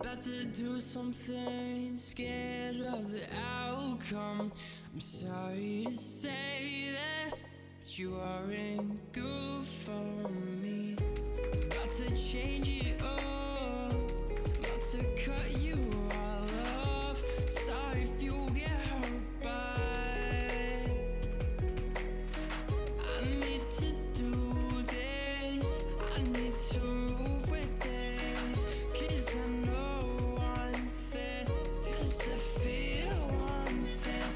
about to do something, scared of the outcome. I'm sorry to say this, but you aren't good for me. I'm about to change it all, about to cut you all off. Sorry if you get hurt by. I need to do this, I need to move with this, 'cause I know one thing, 'cause I feel one thing.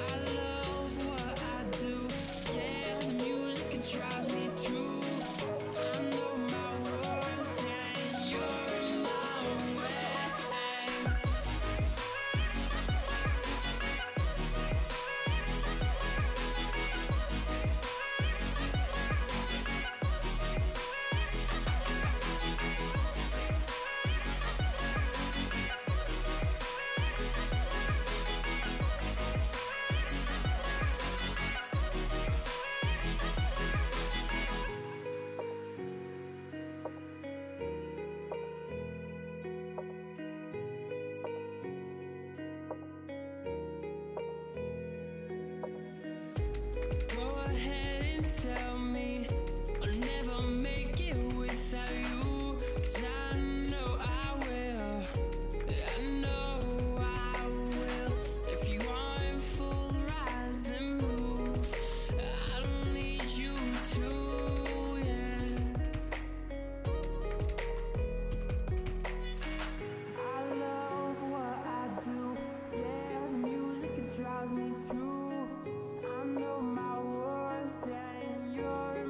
I love what I do, yeah, the music, it drives me too. I know my worth and you're in my way. Go ahead and tell me I'll never make it without you, 'cause I know I will, I know I will. If you aren't full right, then move. I don't need you to, yeah. I love what I do, yeah, the music, it drives me too. I know my worth and you're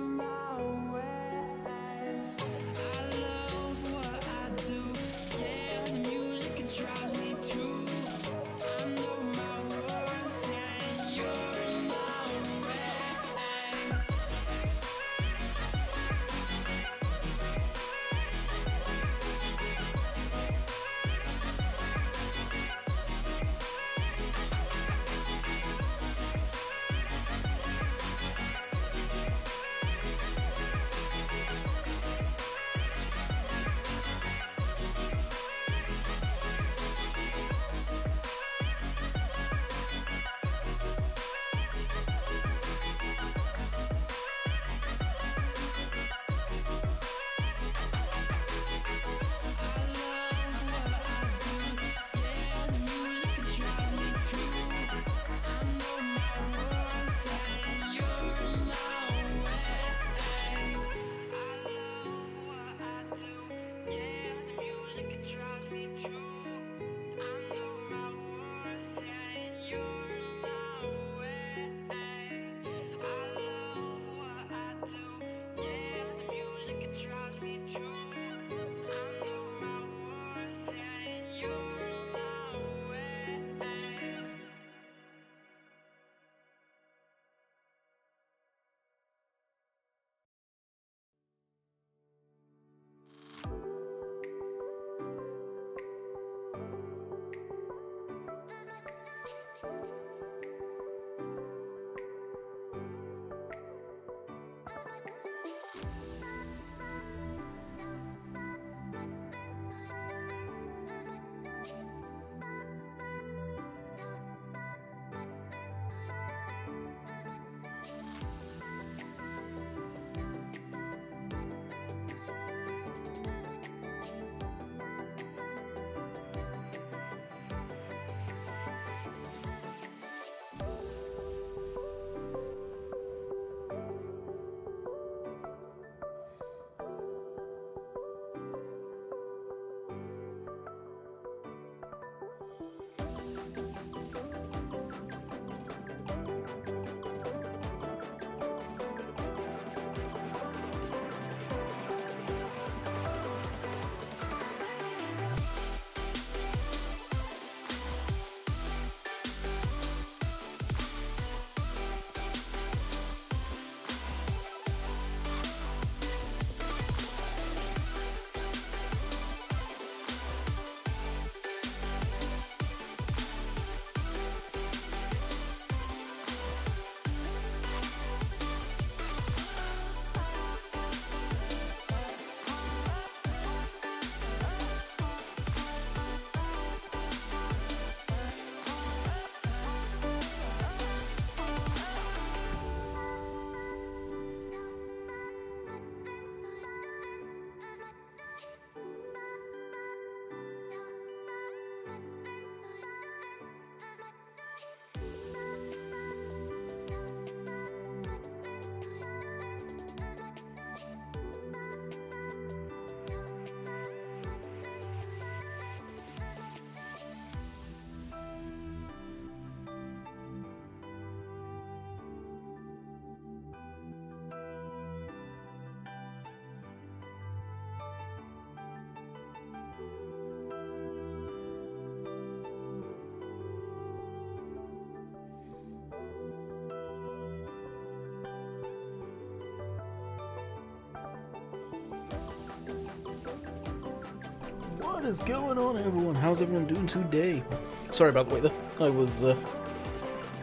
What is going on, everyone? How's everyone doing today? Sorry about the wait there. I was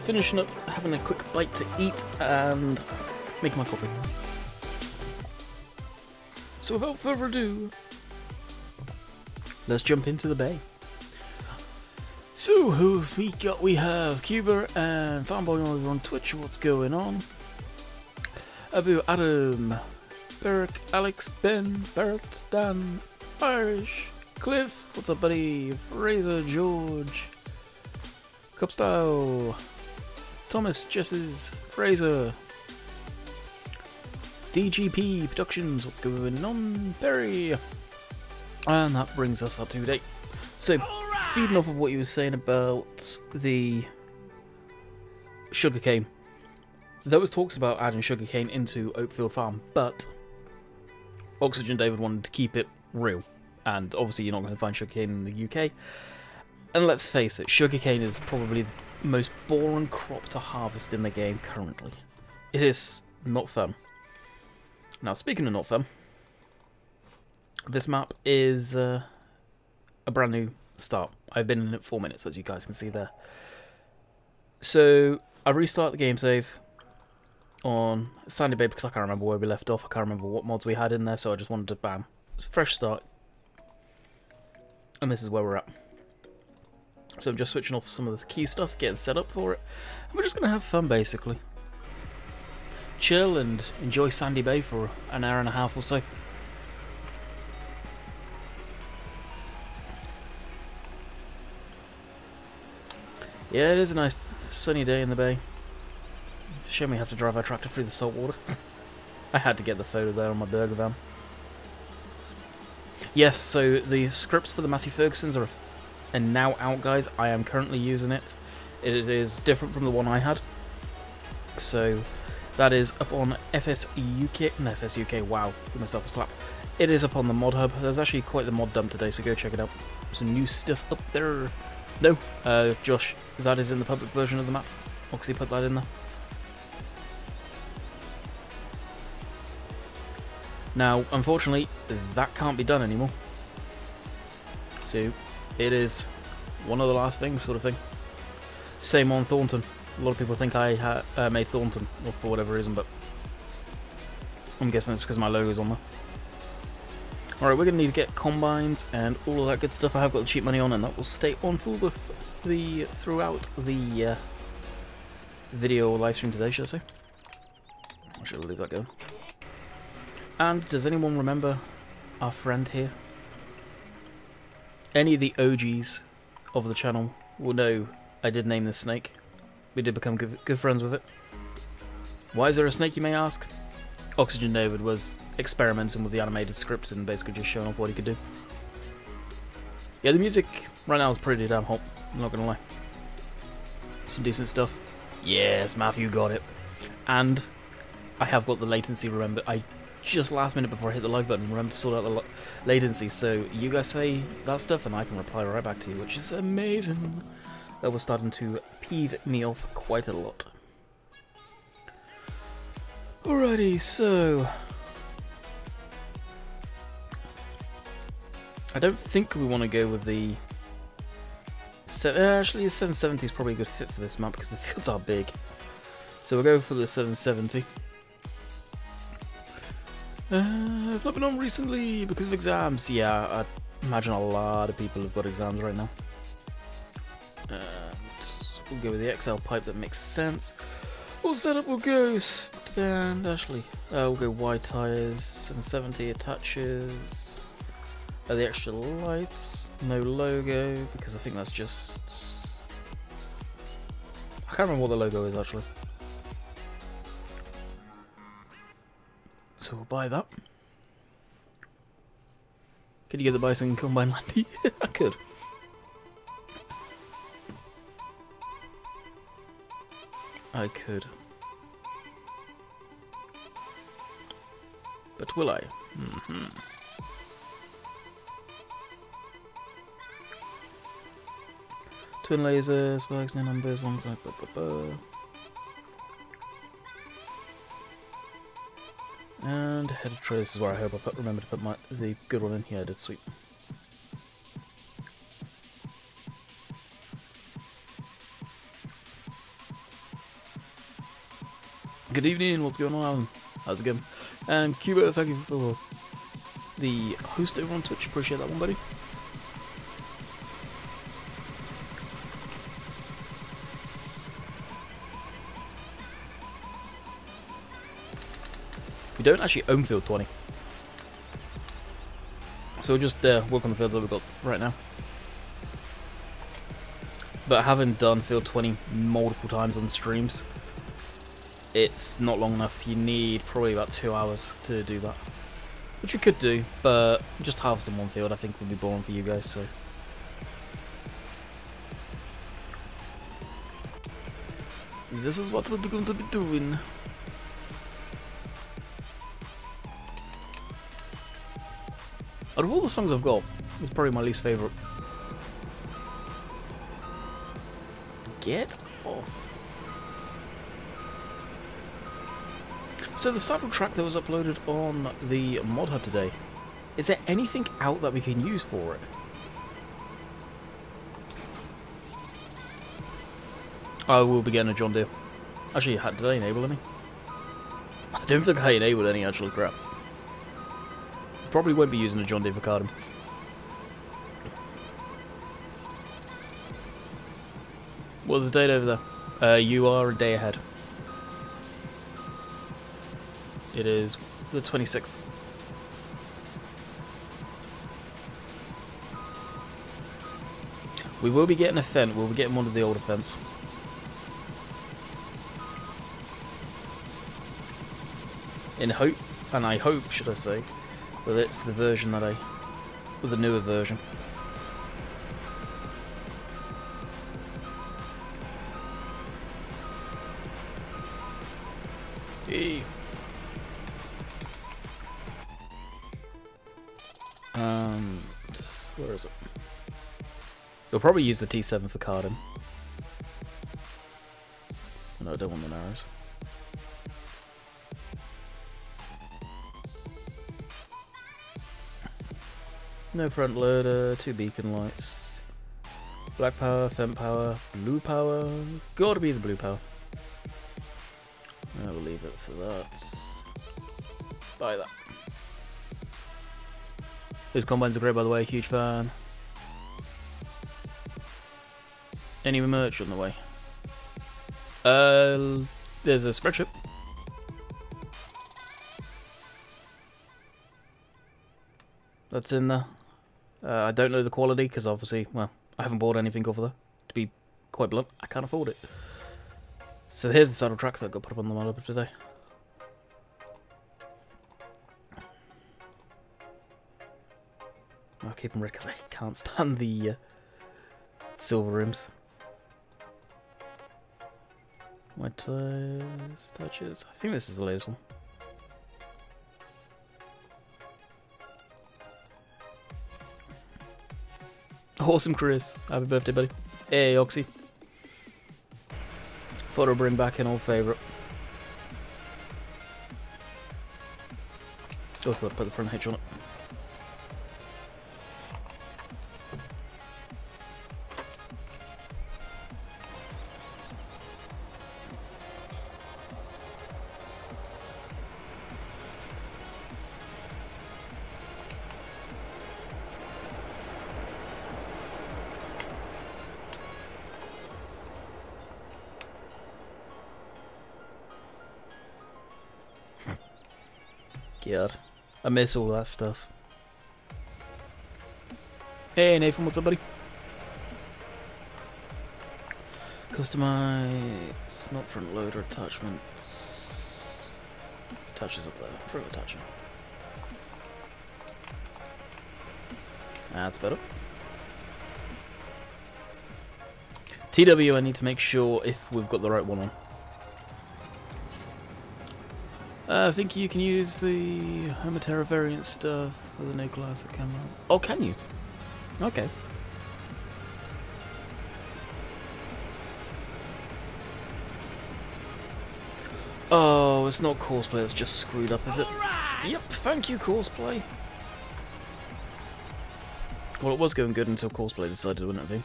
finishing up, having a quick bite to eat, and making my coffee. So without further ado, let's jump into the bay. So who have we got? We have Cuba and Fanboy over on Twitch. What's going on? Abu, Adam, Beric, Alex, Ben, Barrett, Dan, Irish, Cliff, what's up buddy? Fraser, George, Cupstyle, Thomas, Jesses, Fraser, DGP Productions, what's going on? Perry. And that brings us up to date. So, feeding off of what you were saying about the sugarcane. There was talks about adding sugarcane into Oakfield Farm, but Oxygen David wanted to keep it real. And obviously you're not going to find sugarcane in the UK. And let's face it, sugarcane is probably the most boring crop to harvest in the game currently. It is not fun. Now, speaking of not fun, this map is a brand new start. I've been in it 4 minutes, as you guys can see there. So, I restart the game save on Sandy Bay because I can't remember where we left off. I can't remember what mods we had in there, so I just wanted to bam. It's a fresh start. And this is where we're at. So I'm just switching off some of the key stuff, getting set up for it. And we're just going to have fun, basically. Chill and enjoy Sandy Bay for an hour and a half or so. Yeah, it is a nice sunny day in the bay. Shame we have to drive our tractor through the salt water. I had to get the photo there on my burger van. Yes, so the scripts for the Massey Fergusons are now out, guys. I am currently using it. It is different from the one I had. So that is up on FSUK. Wow, give myself a slap. It is up on the mod hub. There's actually quite the mod dump today, so go check it out. Some new stuff up there. No, Josh, that is in the public version of the map. Oxy put that in there. Now, unfortunately, that can't be done anymore. So, it is one of the last things, sort of thing. Same on Thornton. A lot of people think I made Thornton, or for whatever reason, but I'm guessing it's because my logo's on there. Alright, we're going to need to get combines and all of that good stuff. I have got the cheap money on, and that will stay on for throughout the video or live stream today, should I say. I should leave that going. And does anyone remember our friend here? Any of the OGs of the channel will know I did name this snake. We did become good friends with it. Why is there a snake, you may ask? Oxygen David was experimenting with the animated script and basically just showing off what he could do. Yeah, the music right now is pretty damn hot, I'm not gonna lie. Some decent stuff. Yes, Matthew got it. And I have got the latency, remember. I just last minute before I hit the like button, remember to sort out the latency, so you guys say that stuff and I can reply right back to you, which is amazing. That was starting to peeve me off quite a lot. Alrighty, so I don't think we want to go with the actually the 770 is probably a good fit for this map because the fields are big, so we'll go for the 770. I've not been on recently because of exams. Yeah, I imagine a lot of people have got exams right now. And we'll go with the XL pipe, that makes sense. All setup will go stand, Ashley. We'll go wide tyres, 770 attaches. The extra lights, no logo, because I think that's just... I can't remember what the logo is actually. So we'll buy that. Could you get the Bison Combine Landy? I could. I could. But will I? Twin lasers, spikes, no numbers, long blah, blah, blah, blah. And header tray, this is where I hope I remember to put the good one in here. I did, sweet. Good evening, what's going on, Alan? How's it going? And Cuba, thank you for the host over on Twitch. Appreciate that one, buddy. We don't actually own field 20. So we'll just work on the fields that we've got right now. But having done field 20 multiple times on streams, it's not long enough. You need probably about 2 hours to do that. Which we could do, but just harvesting one field I think would be boring for you guys, so. This is what we're going to be doing. Out of all the songs I've got, it's probably my least favourite. Get off. So the saddle track that was uploaded on the mod hub today, is there anything out that we can use for it? I will be getting a John Deere. Actually, did I enable any? I don't think I enabled any actual crap. Probably won't be using a John Deere for carding. What's the date over there? You are a day ahead. It is the 26th. We will be getting a Fent. We'll be getting one of the older Fents. In hope, and I hope, should I say, that it's the version that the newer version. Hey. Where is it? You'll probably use the T7 for carding. No, I don't want the narrows. No front loader, 2 beacon lights. Black power, Fent power, blue power. Gotta be the blue power. I will leave it for that. Buy that. Those combines are great, by the way. Huge fan. Any merch on the way? There's a spreadsheet. That's in there. I don't know the quality because obviously, well, I haven't bought anything over there. To be quite blunt, I can't afford it. So here's the saddle track that got put up on the mod today. I'll keep them red because I can't stand the silver rims. My tires, touches. I think this is the latest one. Awesome, Chris. Happy birthday, buddy. Hey, Oxy. Thought I'd bring back an old favourite. Oh, put the front hitch on it. God, I miss all that stuff. Hey Nathan, what's up, buddy? Customize, not front loader attachments. Touches up there, front attachment. That's better. TW, I need to make sure if we've got the right one on. I think you can use the Homoterra variant stuff for the new classic camera. Oh, can you? Okay. Oh, it's not Courseplay, it's just screwed up, is it? Right. Yep, thank you, Courseplay. Well, it was going good until Courseplay decided, wouldn't it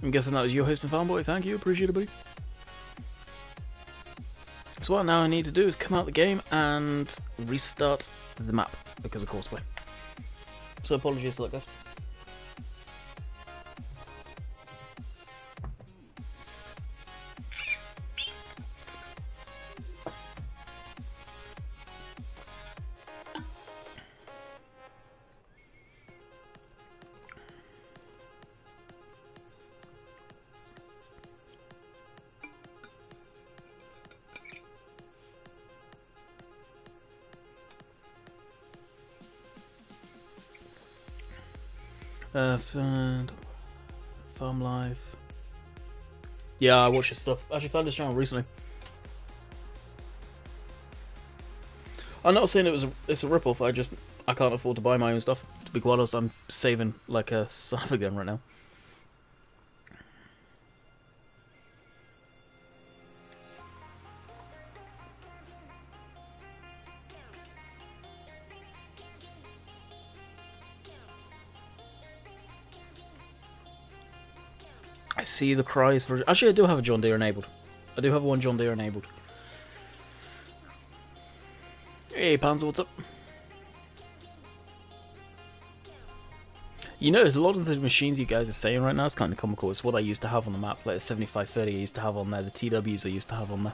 be? I'm guessing that was your host and fanboy. Thank you, appreciate it, buddy. So what now I need to do is come out the game and restart the map because of courseplay. So apologies for that, guys. Farm Life. Yeah, I watch his stuff. Actually found his channel recently. I'm not saying it's a rip-off, I can't afford to buy my own stuff. To be quite honest, I'm saving like a son of a gun right now. I see the cries for... Actually, I do have a John Deere enabled. I do have one John Deere enabled. Hey, Panzer, what's up? You know, there's a lot of the machines you guys are saying right now. It's kind of comical. It's what I used to have on the map. Like the 7530 I used to have on there. The TWs I used to have on there.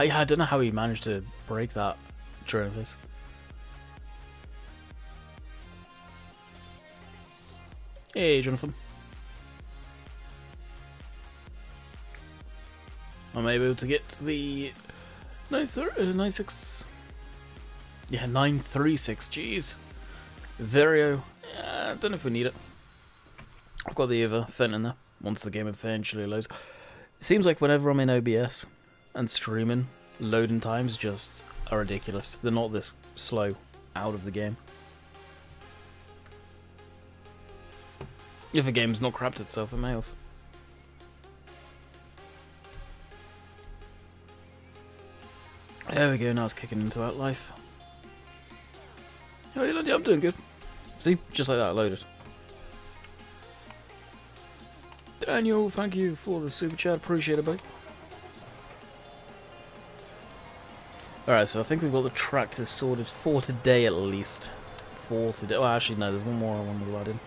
I don't know how he managed to break that during this. Hey, Jonathan. I'm able to get to the 96. Yeah, 936. Jeez. Vario. I don't know if we need it. I've got the other Fent in there once the game eventually loads. It seems like whenever I'm in OBS and streaming, loading times just are ridiculous. They're not this slow out of the game. If a game's not crapped itself, it may have. There we go, now it's kicking into Outlife. Oh, yeah, I'm doing good. See? Just like that, loaded. Daniel, thank you for the super chat. Appreciate it, buddy. Alright, so I think we've got the tractors sorted for today at least. For today. Well, actually, no, there's one more I wanted to add in.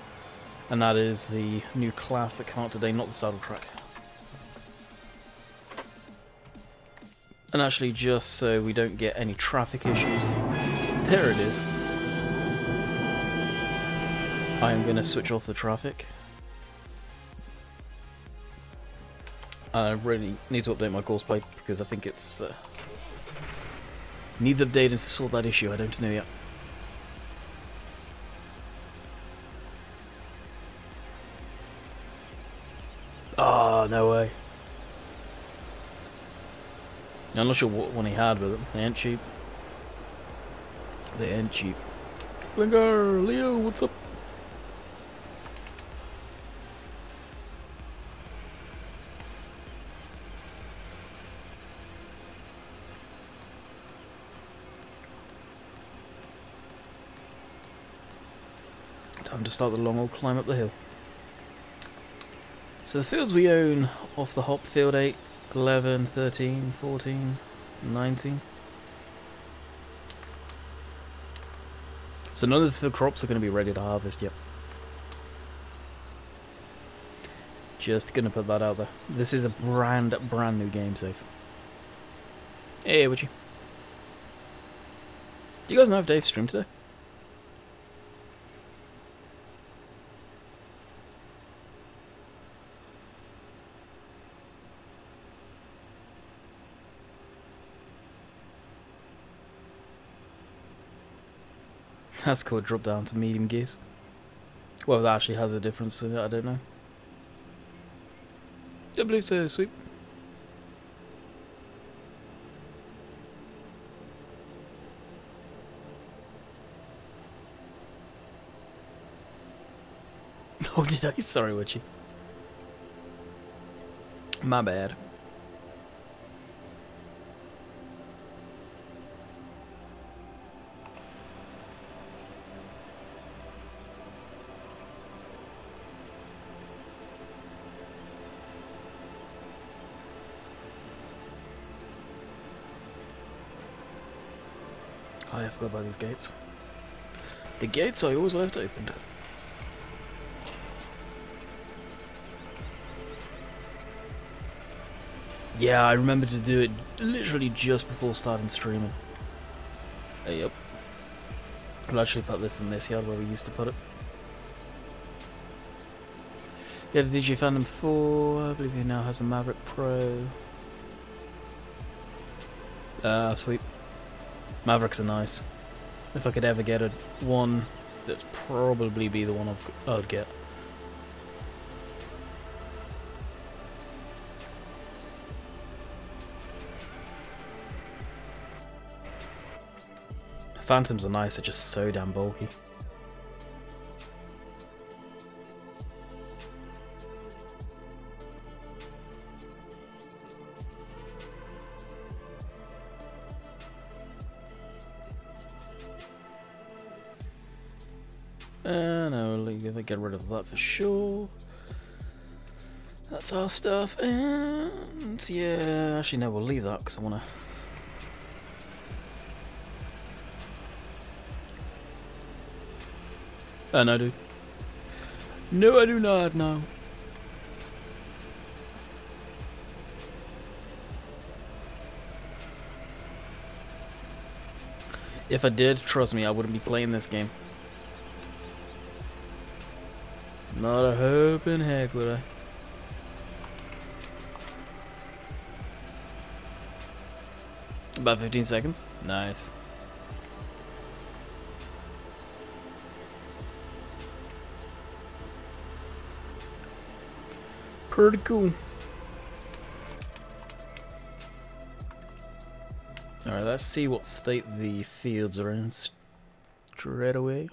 And that is the new class that came out today, not the saddle track. And actually, just so we don't get any traffic issues, there it is. I am going to switch off the traffic. I really need to update my courseplay because I think it's needs updating to sort that issue. I don't know yet. Oh, no way. I'm not sure what one he had with them. They ain't cheap. They ain't cheap. Blinker, Leo, what's up? Time to start the long old climb up the hill. So the fields we own off the hop, field 8, 11, 13, 14, 19. So none of the crops are going to be ready to harvest yet. Just going to put that out there. This is a brand new game safe. Hey, Witchy. Do you guys know if Dave streamed today? That's called drop down to medium gears. Well, that actually has a difference in it, I don't know. The blue so sweet. Oh, did I? Sorry, Witchy. My bad. Oh, I forgot about these gates. The gates I always left opened. Yeah, I remember to do it literally just before starting streaming. Yep. I'll actually put this in this yard where we used to put it. Yeah, the DJ Fandom 4, I believe he now has a Maverick Pro. Sweet. Mavericks are nice. If I could ever get one, that'd probably be the one I'd get. Phantoms are nice, they're just so damn bulky. No, we'll get rid of that for sure. That's our stuff, and yeah, actually no, we'll leave that because I want to... no, I do. No, I do not, no. If I did, trust me, I wouldn't be playing this game. Not a hope in heck would I. About 15 seconds. Nice. Pretty cool. Alright, let's see what state the fields are in straight away.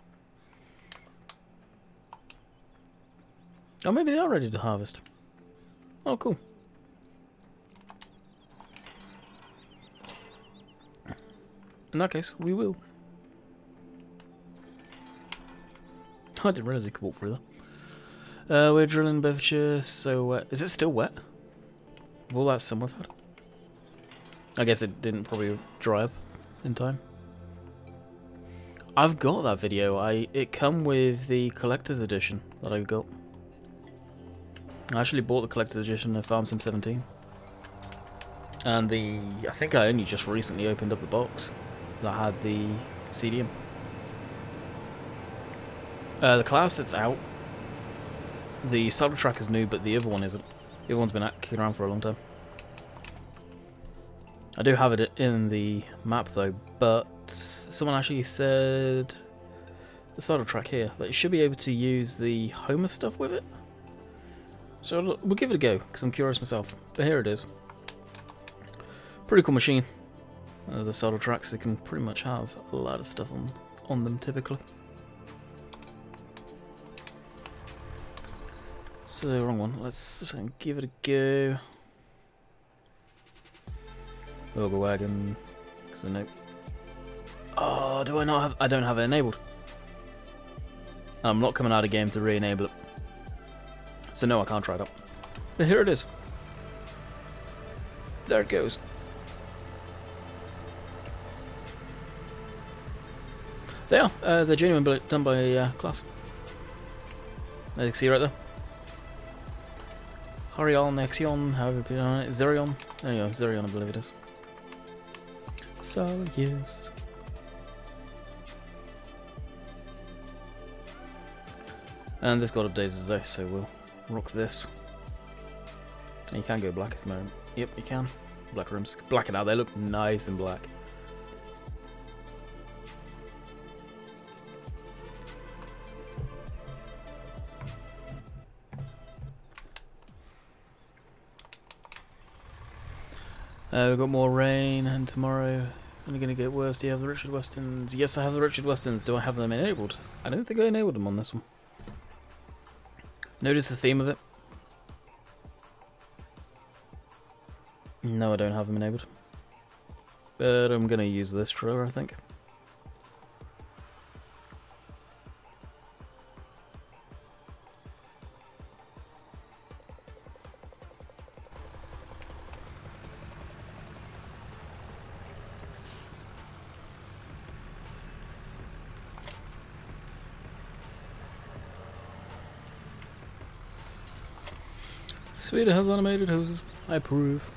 Oh, maybe they are ready to harvest. Oh, cool. In that case, we will. I didn't realize it could walk through there. We're drilling Bedfordshire, so wet. Is it still wet? With all that sun we've had? I guess it didn't probably dry up in time. I've got that video. It come with the collector's edition that I got. I actually bought the collector's edition of Farm Sim 17. And I think I only just recently opened up the box that had the CDM. The class that's out. The saddle track is new, but the other one isn't. The other one's been kicking around for a long time. I do have it in the map though, but someone actually said the saddle track here that you should be able to use the Homer stuff with it. So we'll give it a go because I'm curious myself. But here it is. Pretty cool machine. The saddle tracks, you can pretty much have a lot of stuff on them typically. So wrong one. Let's give it a go. Ogre wagon. So no. Oh, do I not have? I don't have it enabled. I'm not coming out of game to re-enable it. So no, I can't try that. But here it is. There it goes. They are. They're genuine, done by class. As you can see right there. Horion, Nexion, however you put it on it. Zerion. There you go, Zerion, I believe it is. So, yes. And this got updated today, so we'll rock this. And you can go black if you want. Yep, you can. Black rims. Black it out, they look nice and black. We've got more rain, and tomorrow it's only going to get worse. Do you have the Richard Westons? Yes, I have the Richard Westons. Do I have them enabled? I don't think I enabled them on this one. Notice the theme of it? No, I don't have them enabled. But I'm going to use this trailer, I think. Sweet, it has animated hoses. I approve.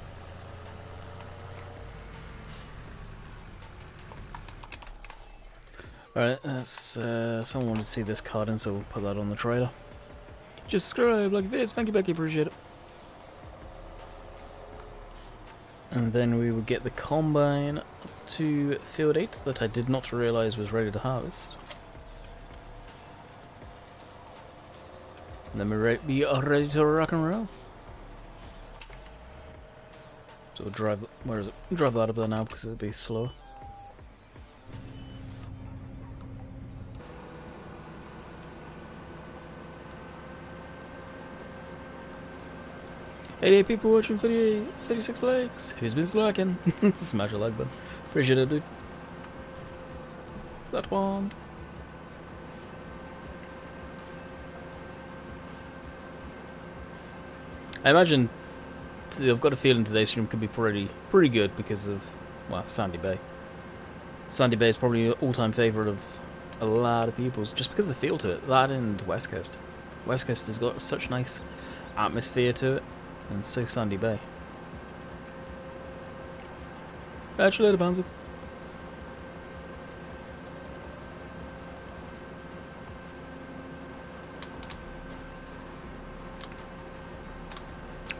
Alright, someone wanted to see this card in, so we'll put that on the trailer. Just subscribe, like this, thank you Becky, appreciate it. And then we would get the combine up to field 8 that I did not realise was ready to harvest. And then we're be ready to rock and roll. So we'll drive, where is it? Drive that up there now because it'll be slower. "88 people watching, 56 likes. Who's been slacking?" Smash a like button. Appreciate it, dude. That one. I imagine, I've got a feeling today's stream could be pretty good because of, well, Sandy Bay. Sandy Bay is probably an all-time favourite of a lot of people's, just because of the feel to it. That and West Coast. West Coast has got such nice atmosphere to it, and so Sandy Bay. Catch you later, Panzer.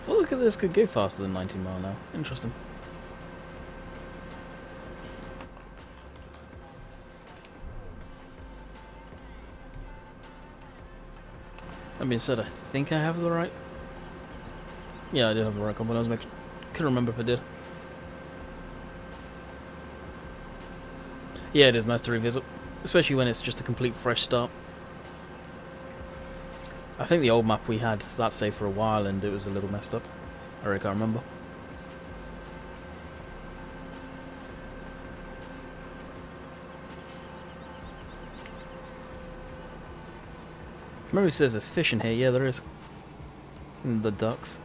Well, look at this, could go faster than 19 mile an hour. Interesting. That being said, I think I have the right. Yeah, I do have the right combo. I was making. Couldn't remember if I did. Yeah, it is nice to revisit, especially when it's just a complete fresh start. I think the old map we had that save for a while and it was a little messed up. I really can't remember. Remember it says there's fish in here. Yeah, there is. And the ducks.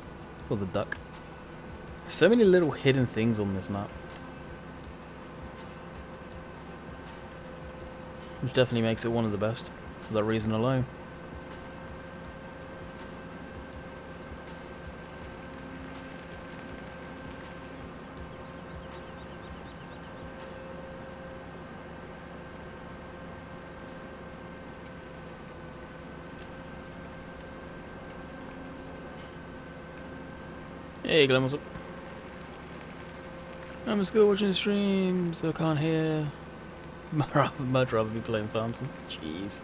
Or the duck. So many little hidden things on this map. Which definitely makes it one of the best for that reason alone. Hey Glenn, what's up? I'm at school watching the stream, so I can't hear. I'd rather be playing Farms. Jeez.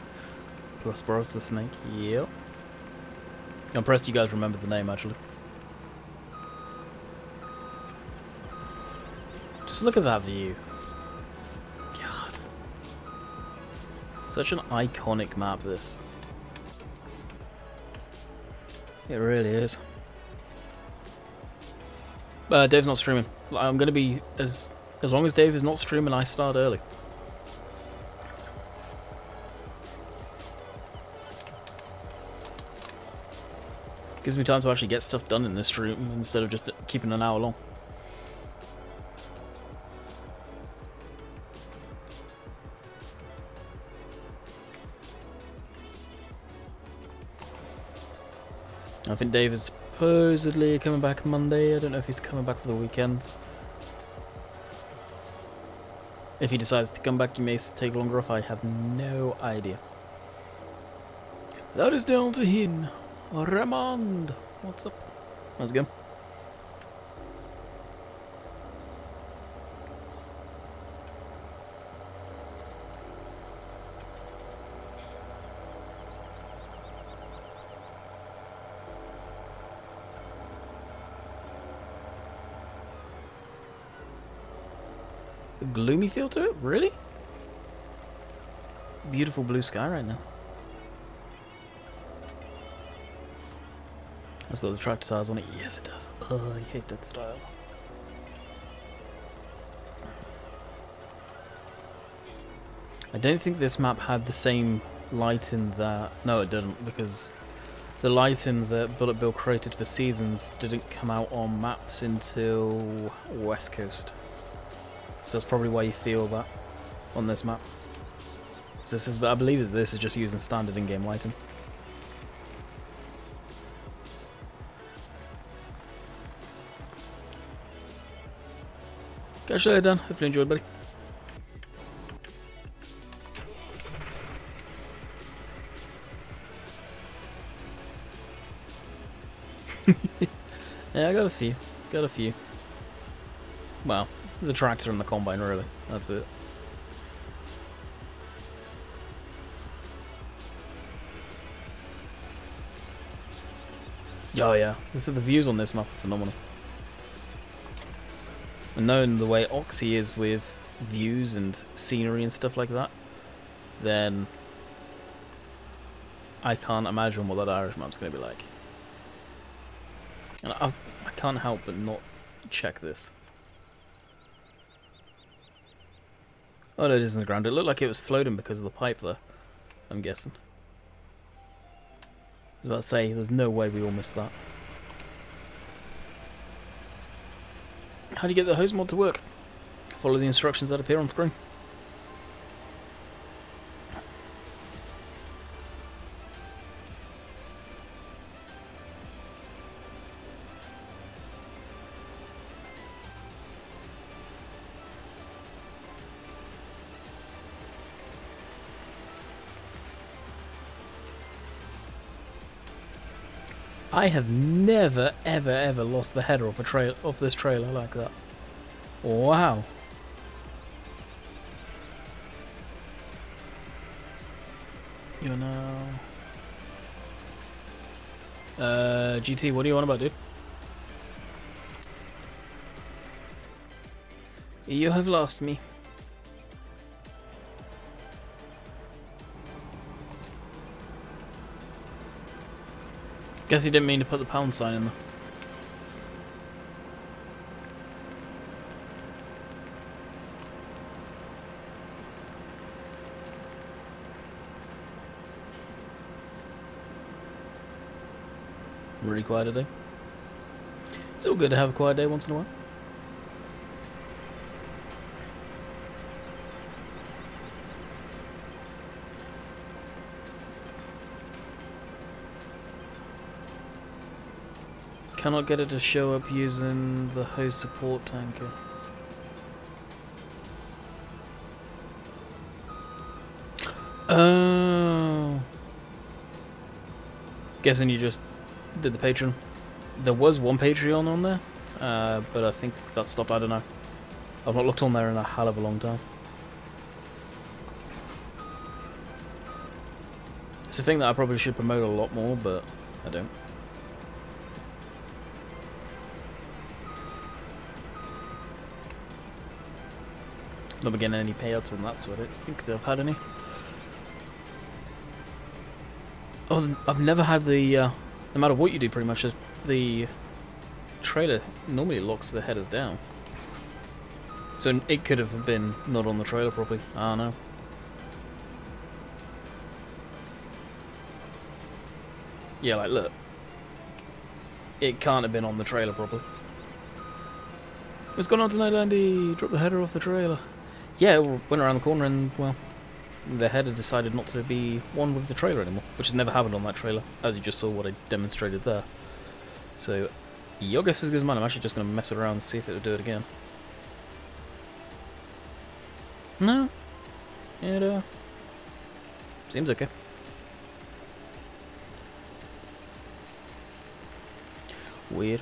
Plus Boros the Snake, yep. I'm impressed you guys remembered the name, actually. Just look at that view. God. Such an iconic map, this. It really is. Dave's not streaming. I'm gonna be as long as Dave is not streaming, I start early. Gives me time to actually get stuff done in this stream instead of just keeping an hour long. I think Dave is supposedly coming back Monday. I don't know if he's coming back for the weekends. If he decides to come back, he may take longer off. I have no idea. That is down to him. Ramond, what's up? How's it going? A gloomy feel to it? Really? Beautiful blue sky right now. It's got the tractor tires on it. Yes, it does. Oh, I hate that style. I don't think this map had the same light in that. No, it didn't, because the lighting that Bullet Bill created for Seasons didn't come out on maps until West Coast. So that's probably why you feel that on this map. So this is, but I believe that this is just using standard in-game lighting. Catch you later, Dan. Hopefully you enjoyed, buddy. Yeah, I got a few. Got a few. Well, the tractor and the combine, really. That's it. Oh yeah, the views on this map are phenomenal. And knowing the way Oxy is with views and scenery and stuff like that, then I can't imagine what that Irish map's going to be like. And I can't help but not check this. Oh no, it isn't the ground. It looked like it was floating because of the pipe there, I'm guessing. I was about to say, there's no way we all missed that. How do you get the host mod to work? Follow the instructions that appear on screen. I have never, ever, ever lost the header off this trailer like that. Wow. You know. GT, what do you want about, dude? You have lost me. Guess he didn't mean to put the pound sign in there. Really quiet today. It's all good to have a quiet day once in a while. Cannot get it to show up using the host support tanker. Oh. Guessing you just did the Patreon. There was one Patreon on there, but I think that stopped. I don't know. I've not looked on there in a hell of a long time. It's a thing that I probably should promote a lot more, but I don't. Not getting any payouts from that, so I don't think they've had any. Oh, I've never had the, no matter what you do pretty much, the trailer normally locks the headers down. So it could have been not on the trailer properly, I don't know. Yeah, like look. It can't have been on the trailer properly. What's going on tonight, Landy? Drop the header off the trailer. Yeah, it went around the corner and, well, the header decided not to be one with the trailer anymore, which has never happened on that trailer, as you just saw what I demonstrated there. So, your guess is as good as mine. I'm actually just going to mess it around and see if it will do it again. No. It, seems okay. Weird.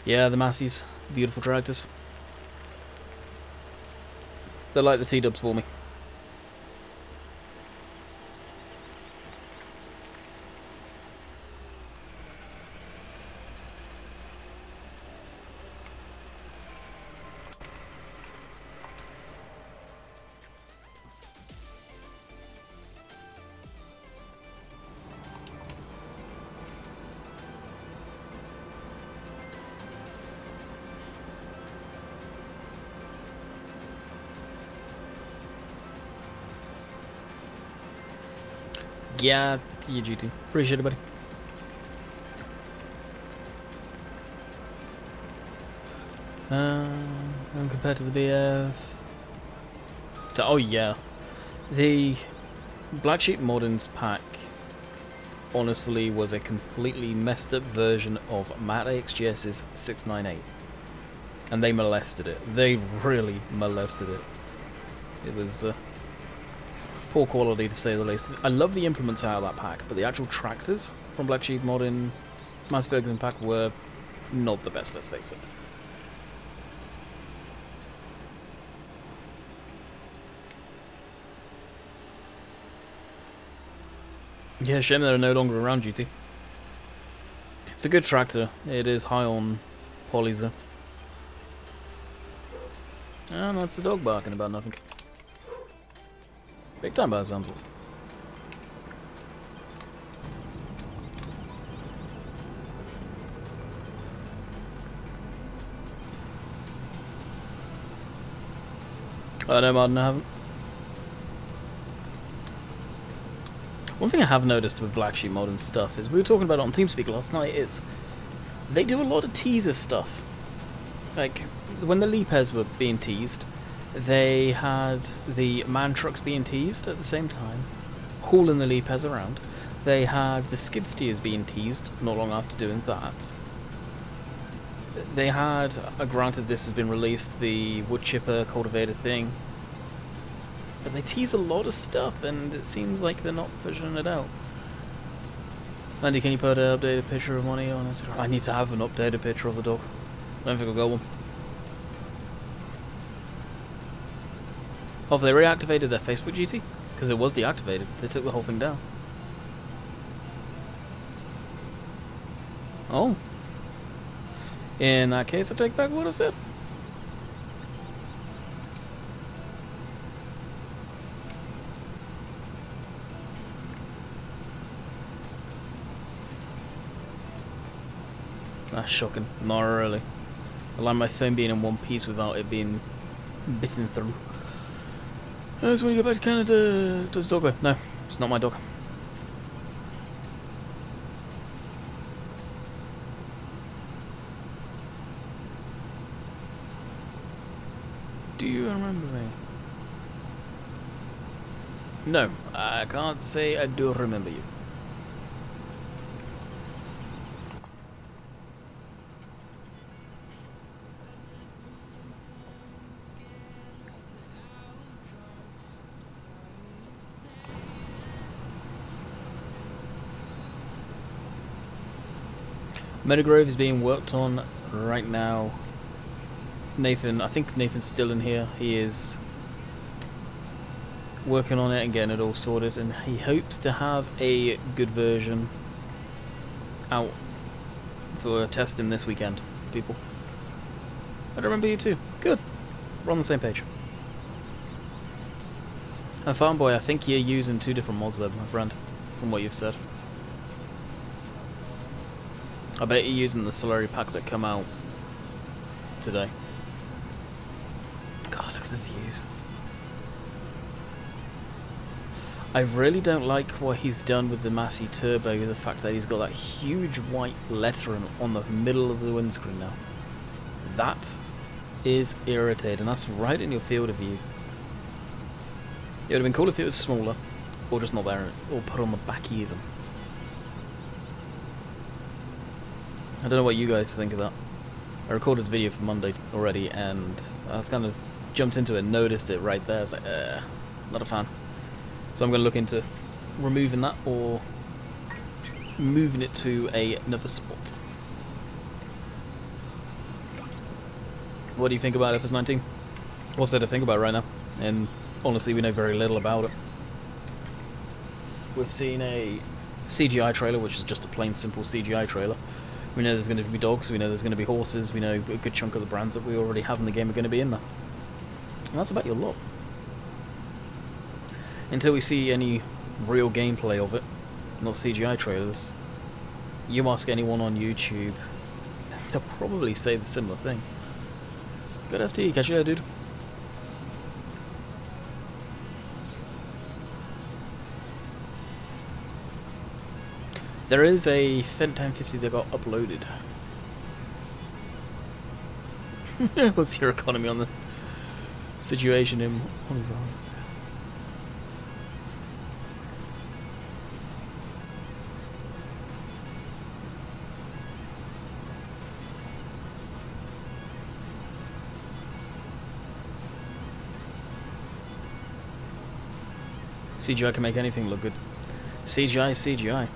Yeah, the Massies. Beautiful tractors. They're like the T-dubs for me. Yeah, see you, GT. Appreciate it, buddy. And compared to the BF... Oh yeah. The Black Sheep Moderns pack honestly was a completely messed up version of Matt AXGS's 698. And they molested it. They really molested it. It was poor quality to say the least. I love the implements out of that pack, but the actual tractors from Black Sheep Modern Mass Ferguson pack were not the best, let's face it. Yeah, shame they're no longer around, GT. It's a good tractor. It is high on polys though. And that's the dog barking about nothing. Big time by the sounds of it. No, Martin, I haven't. One thing I have noticed with Black Sheep Modern stuff is, we were talking about it on TeamSpeak last night, is they do a lot of teaser stuff. Like, when the Leapers were being teased, they had the man trucks being teased at the same time, hauling the Leapers around. They had the skid steers being teased not long after doing that. They had, granted this has been released, the wood chipper cultivator thing. But they tease a lot of stuff, and it seems like they're not pushing it out. Andy, can you put an updated picture of Money on Instagram? I need to have an updated picture of the dog. I don't think I've got one. Oh, have they reactivated their Facebook, GT? Because it was deactivated. They took the whole thing down. Oh. In that case, I take back what I said. That's shocking. Not really. I like my phone being in one piece without it being bitten through. So when you go back to Canada, does the dog go? No, it's not my dog. Do you remember me? No, I can't say I do remember you. Meadowgrove is being worked on right now. Nathan, I think Nathan's still in here. He is working on it and getting it all sorted, and he hopes to have a good version out for testing this weekend for people. I remember you too. Good. We're on the same page. And Farmboy, I think you're using 2 different mods there, my friend, from what you've said. I bet you're using the Solari pack that come out today. God, look at the views. I really don't like what he's done with the Massey Turbo, the fact that he's got that huge white lettering on the middle of the windscreen now. That is irritating. That's right in your field of view. It would have been cool if it was smaller, or just not there, or put on the back even. I don't know what you guys think of that. I recorded a video for Monday already, and I was kind of jumped into it, noticed it right there. I was like, not a fan. So I'm going to look into removing that or moving it to another spot. What do you think about FS19? What's there to think about right now? And honestly, we know very little about it. We've seen a CGI trailer, which is just a plain simple CGI trailer. We know there's going to be dogs, we know there's going to be horses, we know a good chunk of the brands that we already have in the game are going to be in there. And that's about your lot. Until we see any real gameplay of it, not CGI trailers, you ask anyone on YouTube, they'll probably say the similar thing. Good FT, catch you later, dude. There is a Fent 1050 that got uploaded. What's your economy on this situation in Hong Kong? CGI can make anything look good. CGI is CGI.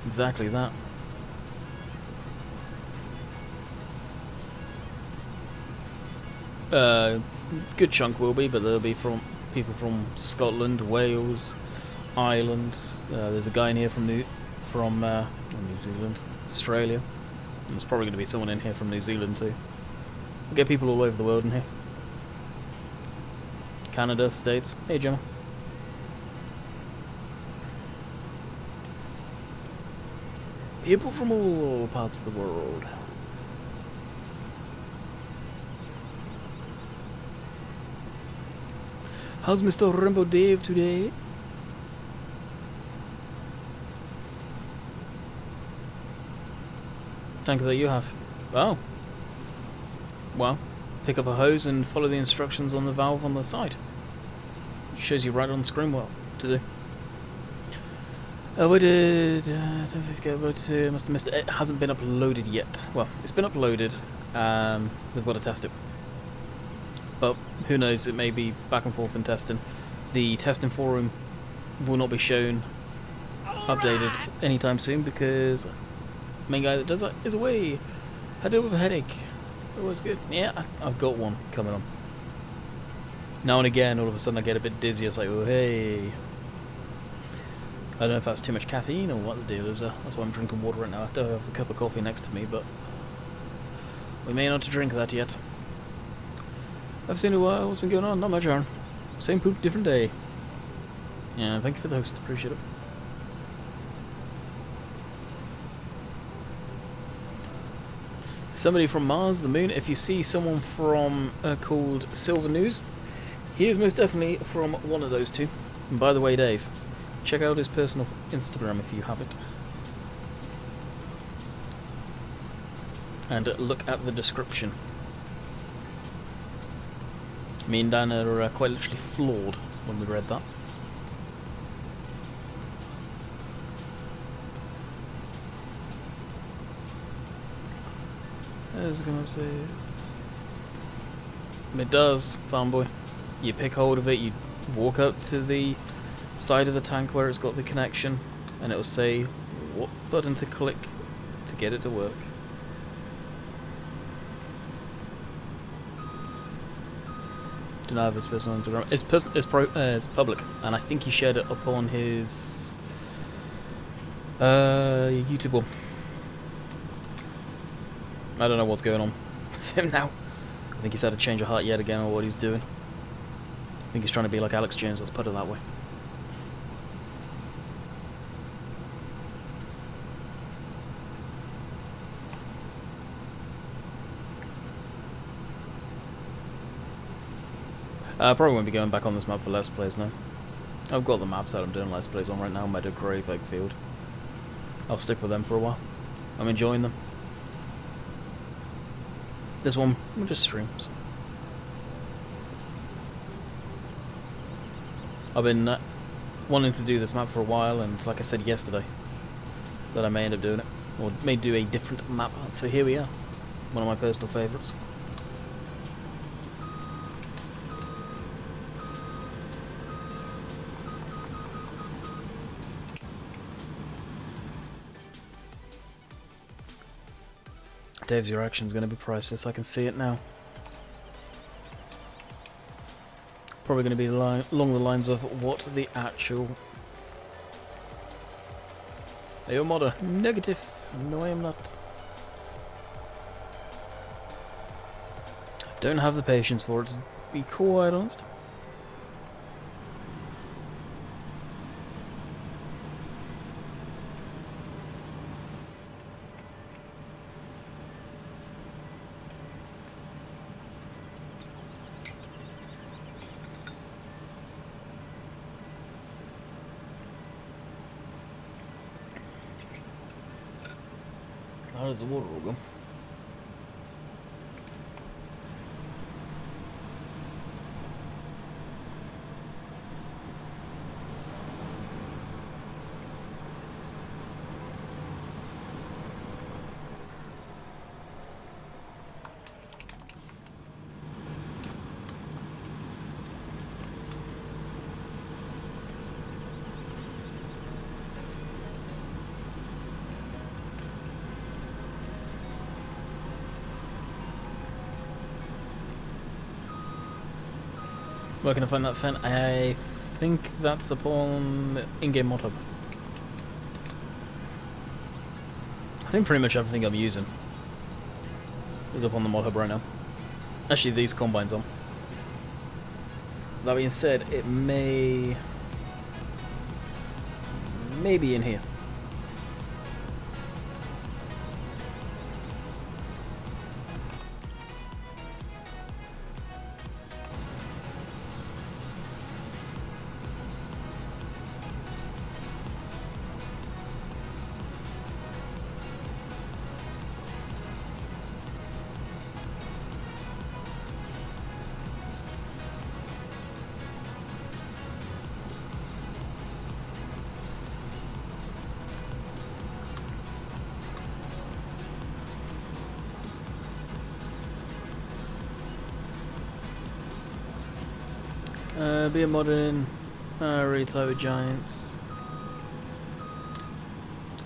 Exactly that. Good chunk will be, but there'll be from people from Scotland, Wales, Ireland. There's a guy in here from New Zealand, Australia. And there's probably going to be someone in here from New Zealand too. We'll get people all over the world in here. Canada, States. Hey, Gemma. People from all parts of the world. How's Mr. Rainbow Dave today? Tank that you have. Oh. Well, pick up a hose and follow the instructions on the valve on the side. It shows you right on the screen what to do. We did. Don't forget about must have missed it. It hasn't been uploaded yet. Well, it's been uploaded. We've got to test it. But who knows? It may be back and forth in testing. The testing forum will not be shown updated anytime soon because the main guy that does that is away. I deal with a headache. It was good. Yeah, I've got one coming on. Now and again, all of a sudden I get a bit dizzy. It's like, oh hey. I don't know if that's too much caffeine or what the deal is. That's why I'm drinking water right now. I do have a cup of coffee next to me, but we may not drink that yet. I've seen a while. What's been going on? Not much, Aaron. Same poop, different day. Yeah, thank you for the host. Appreciate it. Somebody from Mars, the Moon. If you see someone from called Silver News, he is most definitely from one of those two. And by the way, Dave, check out his personal Instagram if you have it. And look at the description. Me and Dan are quite literally floored when we read that. I was gonna say... It does, farm boy. You pick hold of it, you walk up to the side of the tank where it's got the connection, and it will say what button to click to get it to work. Don't know if it's personal Instagram. It's public, and I think he shared it up on his YouTube wall. I don't know what's going on with him now. I think he's had a change of heart yet again, or what he's doing. I think he's trying to be like Alex Jones. Let's put it that way. I probably won't be going back on this map for Let's Plays now. I've got the maps that I'm doing Let's Plays on right now, Meadow, Grave, Eggfield. I'll stick with them for a while. I'm enjoying them. This one, we'll just streams. I've been wanting to do this map for a while, and like I said yesterday, that I may end up doing it. Or may do a different map, so here we are. One of my personal favourites. Dave's reaction's going to be priceless. I can see it now. Probably going to be along the lines of what the actual... Hey, yo, modder. Negative. No, I am not. Don't have the patience for it, to be quite honest. How does the water all go? Where can I find that fan? I think that's upon in-game mod hub. I think pretty much everything I'm using is up on the mod hub right now. Actually, these combines on. That being said, it may be in here. Be a modern, really tight with giants.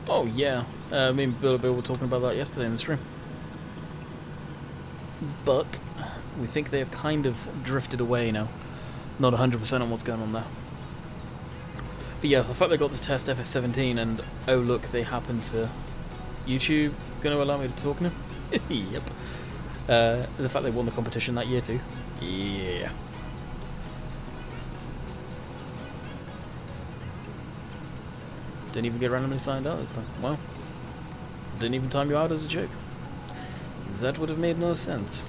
Oh yeah, me and Bill were talking about that yesterday in the stream. But we think they have kind of drifted away now. Not 100% on what's going on there. But yeah, the fact they got this test FS17 and oh look, they happen to YouTube is going to allow me to talk now. Yep. The fact they won the competition that year too. Yeah. Didn't even get randomly signed out this time. Well, didn't even time you out as a joke. That would have made no sense.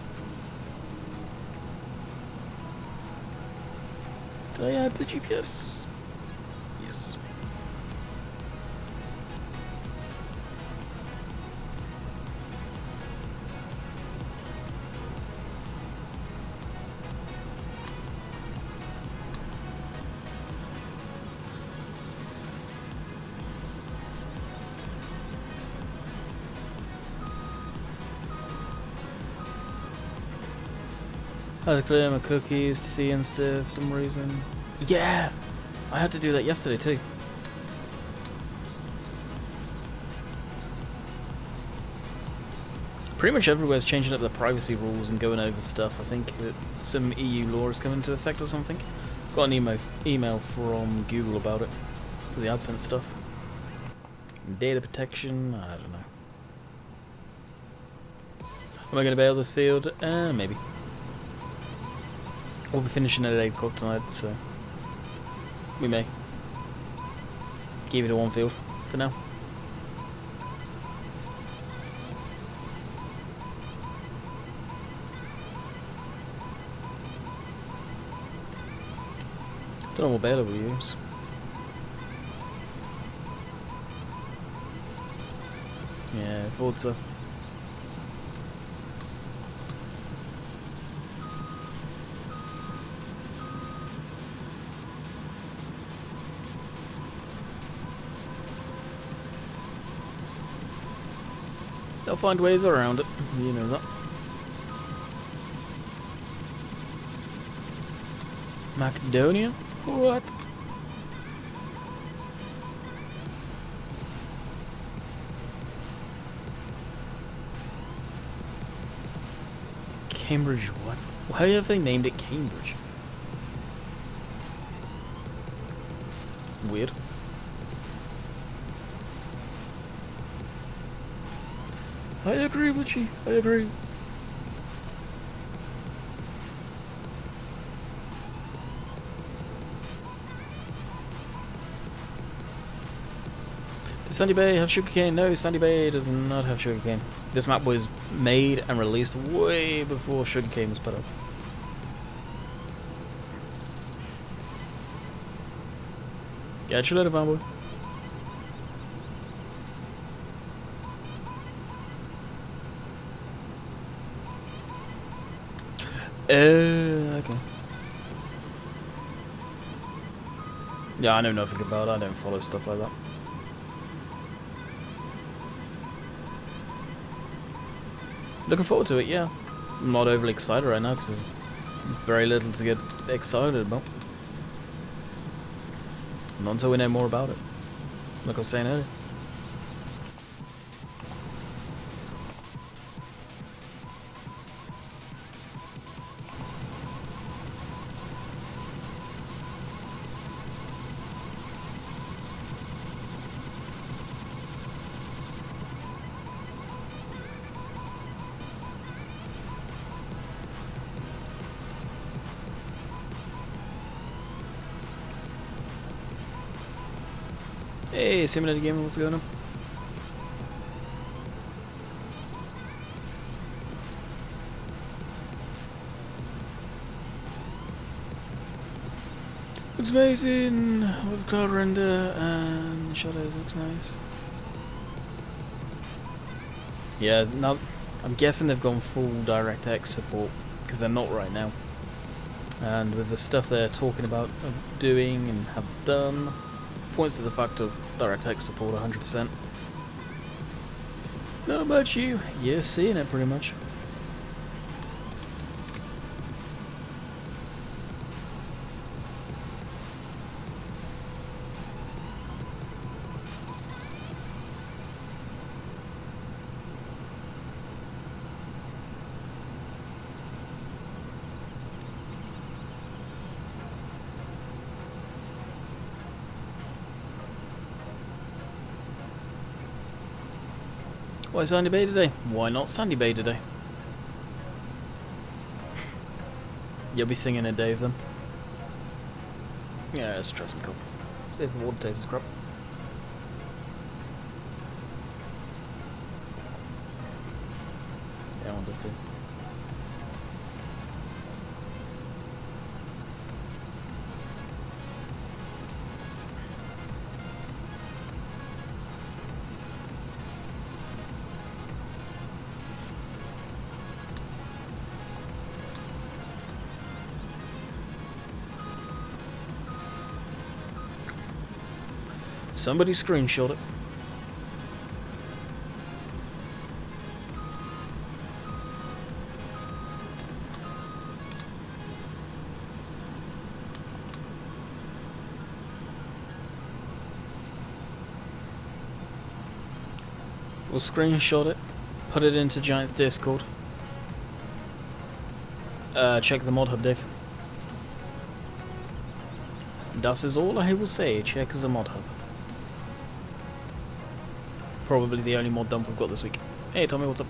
Did I add the GPS? Yes. I had to clear my cookies to see and stuff for some reason. Yeah! I had to do that yesterday too. Pretty much everywhere's changing up their privacy rules and going over stuff. I think that some EU law is coming into effect or something. Got an email from Google about it. For the AdSense stuff. Data protection, I don't know. Am I going to bail this field? Maybe. We'll be finishing at 8 o'clock tonight, so we may give it a one field for now. Don't know what baler we use. Yeah, I thought so. They'll find ways around it, you know that. Macedonia? What? Cambridge what? Why have they named it Cambridge? Weird. I agree with you. I agree. Does Sandy Bay have sugarcane? No, Sandy Bay does not have sugarcane. This map was made and released way before sugarcane was put up. Catch you later, fanboy. Okay. Yeah, I know nothing about it. I don't follow stuff like that. Looking forward to it, yeah. I'm not overly excited right now because there's very little to get excited about. Not until we know more about it. Like I was saying earlier. Hey, Simulator Gamer, what's going on? Looks amazing with cloud render and shadows. Looks nice. Yeah, now I'm guessing they've gone full DirectX support because they're not right now. And with the stuff they're talking about doing and have done, points to the fact of DirectX support 100%. Not about you. You're seeing it pretty much. Why Sandy Bay today? Why not Sandy Bay today? You'll be singing it, Dave, then. Yeah, let's try some coffee. See if the water tastes as crap. Yeah, I want this too. Somebody screenshot it. We'll screenshot it, put it into Giant's Discord. Check the mod hub, Dave. Das is all I will say, check the mod hub. Probably the only mod dump we've got this week. Hey Tommy, what's up?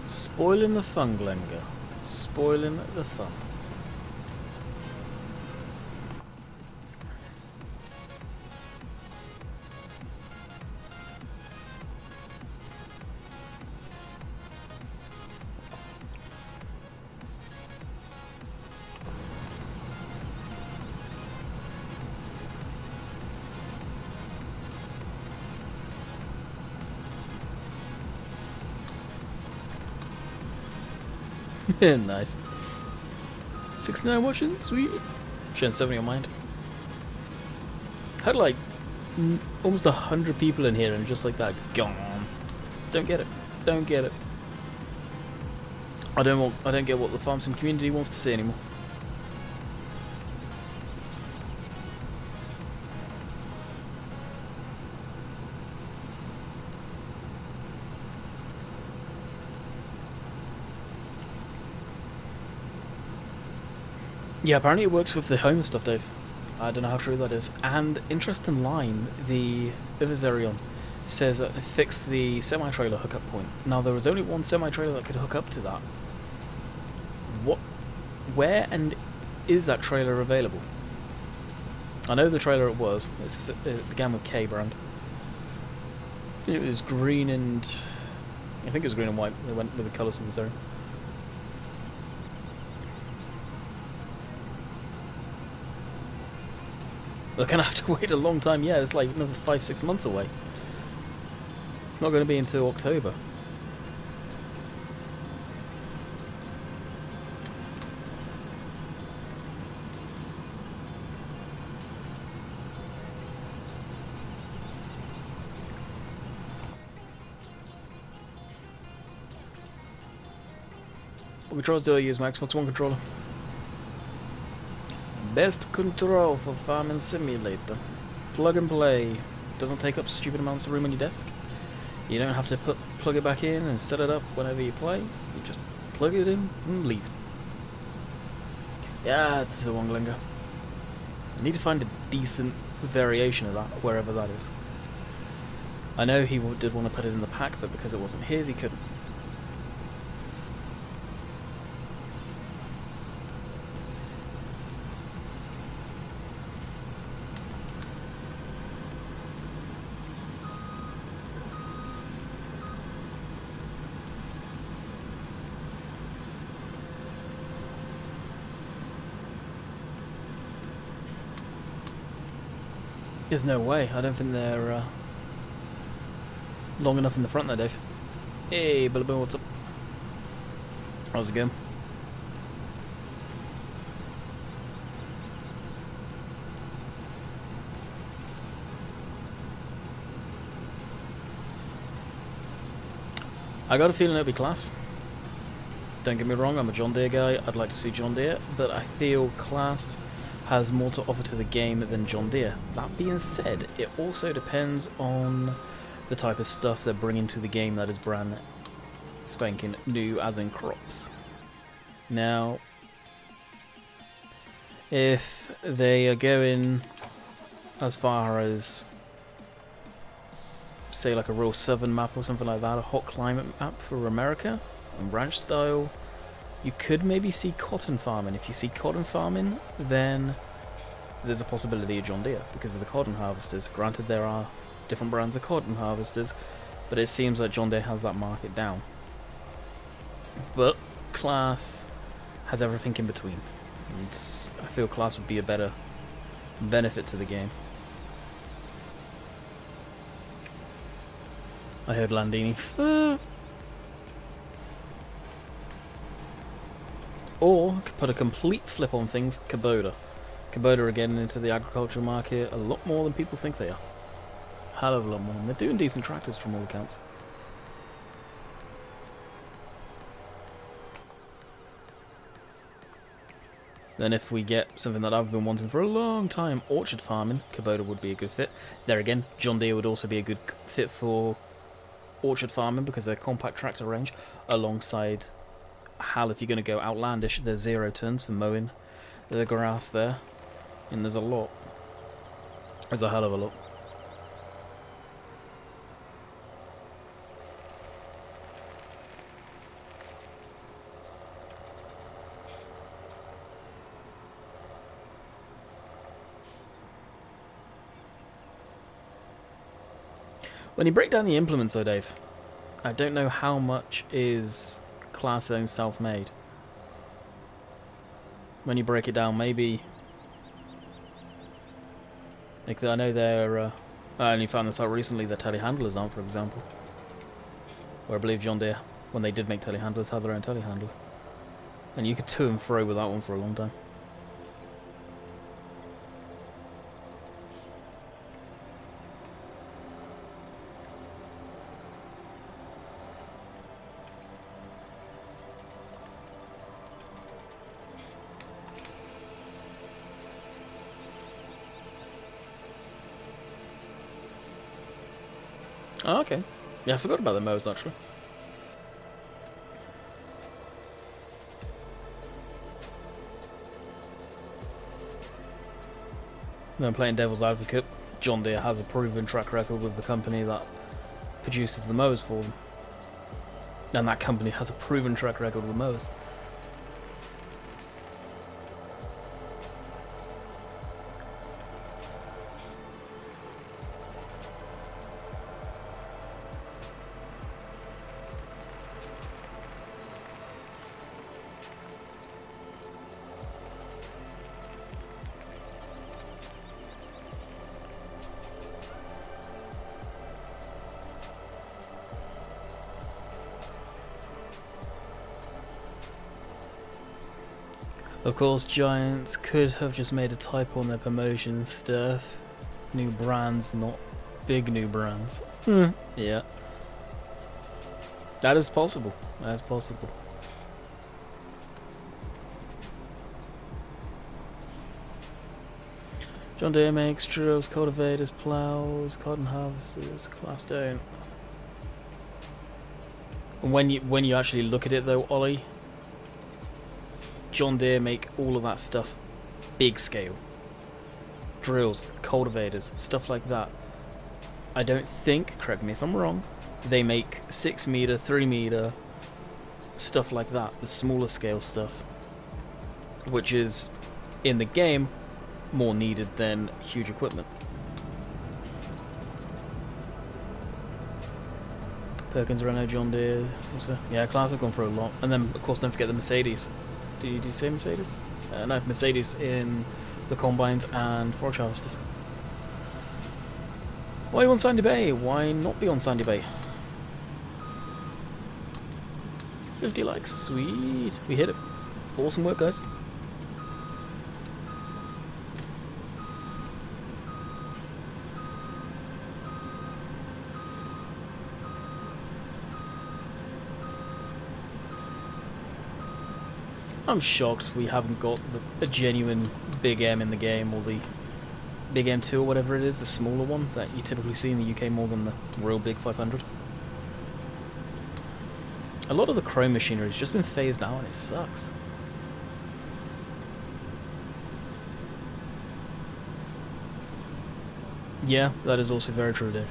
Spoiling the fun, Glengar. Spoiling the fun. Nice. 69 watching, sweet. Sharing 70 on mind. Had like almost 100 people in here and just like that gone. Don't get it. Don't get it. I don't get what the farm sim community wants to see anymore. Yeah, apparently it works with the home stuff, Dave. I don't know how true that is. And interesting line, the Ivizerion says that they fixed the semi-trailer hookup point. Now there was only one semi-trailer that could hook up to that. What? Where and is that trailer available? I know the trailer it was. It began with K brand. It was green and... I think it was green and white. They went with the colours for the zone. They're gonna have to wait a long time. Yeah, it's like another 5-6 months away. It's not going to be until October. What controls do I use? My Xbox One controller. Best control for Farming Simulator. Plug and play. Doesn't take up stupid amounts of room on your desk. You don't have to plug it back in and set it up whenever you play. You just plug it in and leave. Yeah, it's a Wonglinger. I need to find a decent variation of that, wherever that is. I know he did want to put it in the pack, but because it wasn't his, he couldn't. There's no way. I don't think they're long enough in the front there, Dave. Hey, Billy Bill, what's up? How's it going? I got a feeling it'll be class. Don't get me wrong, I'm a John Deere guy. I'd like to see John Deere, but I feel class has more to offer to the game than John Deere. That being said, it also depends on the type of stuff they're bringing to the game that is brand spanking new, as in crops. Now, if they are going as far as, say, like a real southern map or something like that, a hot climate map for America, and ranch style, you could maybe see cotton farming. If you see cotton farming, then there's a possibility of John Deere because of the cotton harvesters. Granted, there are different brands of cotton harvesters, but it seems like John Deere has that market down. But class has everything in between. And I feel class would be a better benefit to the game. I heard Landini. Or, put a complete flip on things, Kubota. Kubota are getting into the agricultural market a lot more than people think they are. Hell of a lot more. And they're doing decent tractors from all accounts. Then if we get something that I've been wanting for a long time, orchard farming, Kubota would be a good fit. There again, John Deere would also be a good fit for orchard farming because they're compact tractor range alongside Hal. If you're going to go outlandish, there's 0 tons for mowing the grass there, and there's a lot. There's a hell of a lot. When you break down the implements though, Dave, I don't know how much is class owned self-made. When you break it down, maybe like I know they're I only found this out recently, the telehandlers aren't, for example, where I believe John Deere, when they did make telehandlers, had their own telehandler, and you could to and fro with that one for a long time. Oh, okay. Yeah, I forgot about the mows, actually. Then playing devil's advocate, John Deere has a proven track record with the company that produces the mowers for them. And that company has a proven track record with mowers. Of course, Giants could have just made a typo on their promotion stuff. New brands, not big new brands. Yeah. That is possible. That is possible. John Deere makes drills, cultivators, plows, cotton harvesters, class don't. And when you actually look at it though, Ollie, John Deere make all of that stuff big scale. Drills, cultivators, stuff like that. I don't think, correct me if I'm wrong, they make 6 meter, 3 meter, stuff like that, the smaller scale stuff, which is in the game more needed than huge equipment. Perkins, Renault, John Deere, yeah, Class have gone for a lot. And then, of course, don't forget the Mercedes. Did you say Mercedes? No, Mercedes in the combines and forage harvesters. Why are you on Sandy Bay? Why not be on Sandy Bay? 50 likes, sweet. We hit it. Awesome work, guys. I'm shocked we haven't got a genuine Big M in the game, or the Big M2 or whatever it is, the smaller one that you typically see in the UK more than the real big 500. A lot of the chrome machinery has just been phased out and it sucks. Yeah, that is also very true, Dave.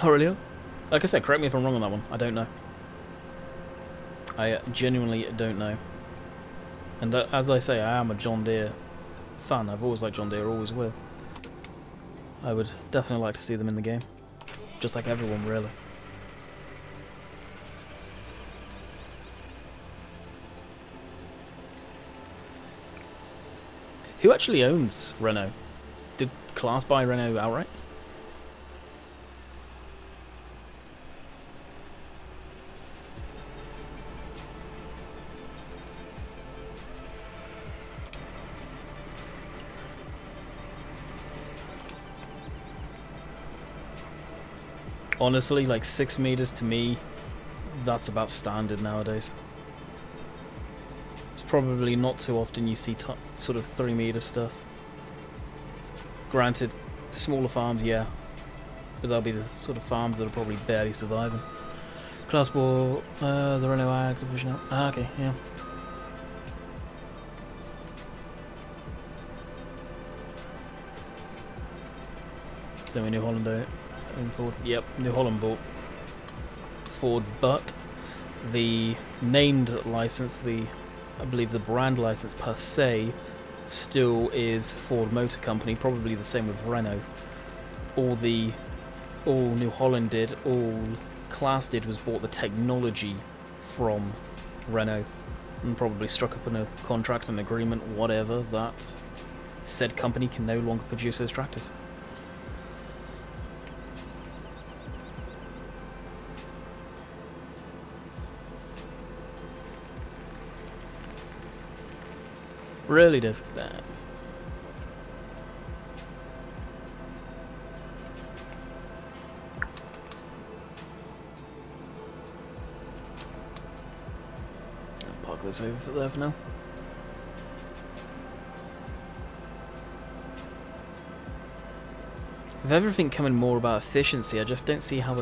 Oh, really? Like I said, correct me if I'm wrong on that one. I don't know. I genuinely don't know. And as I say, I am a John Deere fan. I've always liked John Deere, always will. I would definitely like to see them in the game. Just like everyone, really. Who actually owns Renault? Did Class buy Renault outright? Honestly, like 6 meters to me, that's about standard nowadays. It's probably not too often you see sort of 3 meter stuff. Granted, smaller farms, yeah, but that'll be the sort of farms that are probably barely surviving. Class ball, the Renault Ag division. Ah, okay, yeah. So we New Holland out. Ford. Yep, New Holland bought Ford, but the named license, I believe the brand license per se, still is Ford Motor Company. Probably the same with Renault. All New Holland did, all Class did, was bought the technology from Renault and probably struck up a contract, an agreement, whatever, that said company can no longer produce those tractors. Really difficult. Nah. I'll park this over there for now. With everything coming more about efficiency, I just don't see how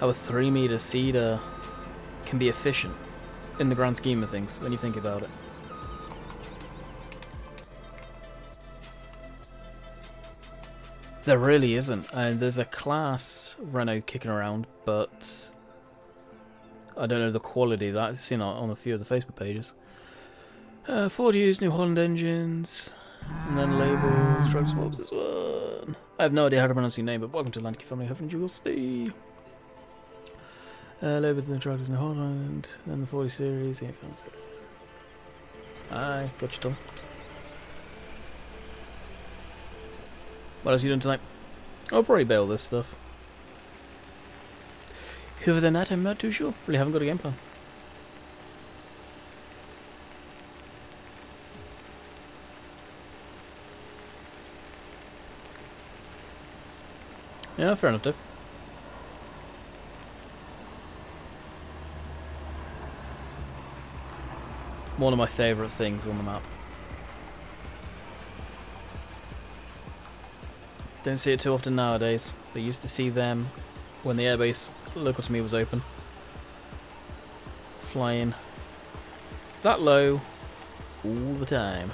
a 3 meter seeder can be efficient in the grand scheme of things when you think about it. There really isn't, and there's a Class Renault kicking around, but I don't know the quality of that. I've seen it on a few of the Facebook pages. Ford used New Holland engines, and then labels, drug swaps, this one. I have no idea how to pronounce your name, but welcome to Landykid family, hoping you will stay. Labels and the tractors New Holland, then the 40 series, the 8 series. Aye, got you, Tom. What else are you doing tonight? I'll probably bail this stuff. Whoever than that, I'm not too sure. Really haven't got a game plan. Yeah, fair enough, Dave. One of my favourite things on the map. Don't see it too often nowadays, but used to see them when the airbase local to me was open. Flying that low all the time.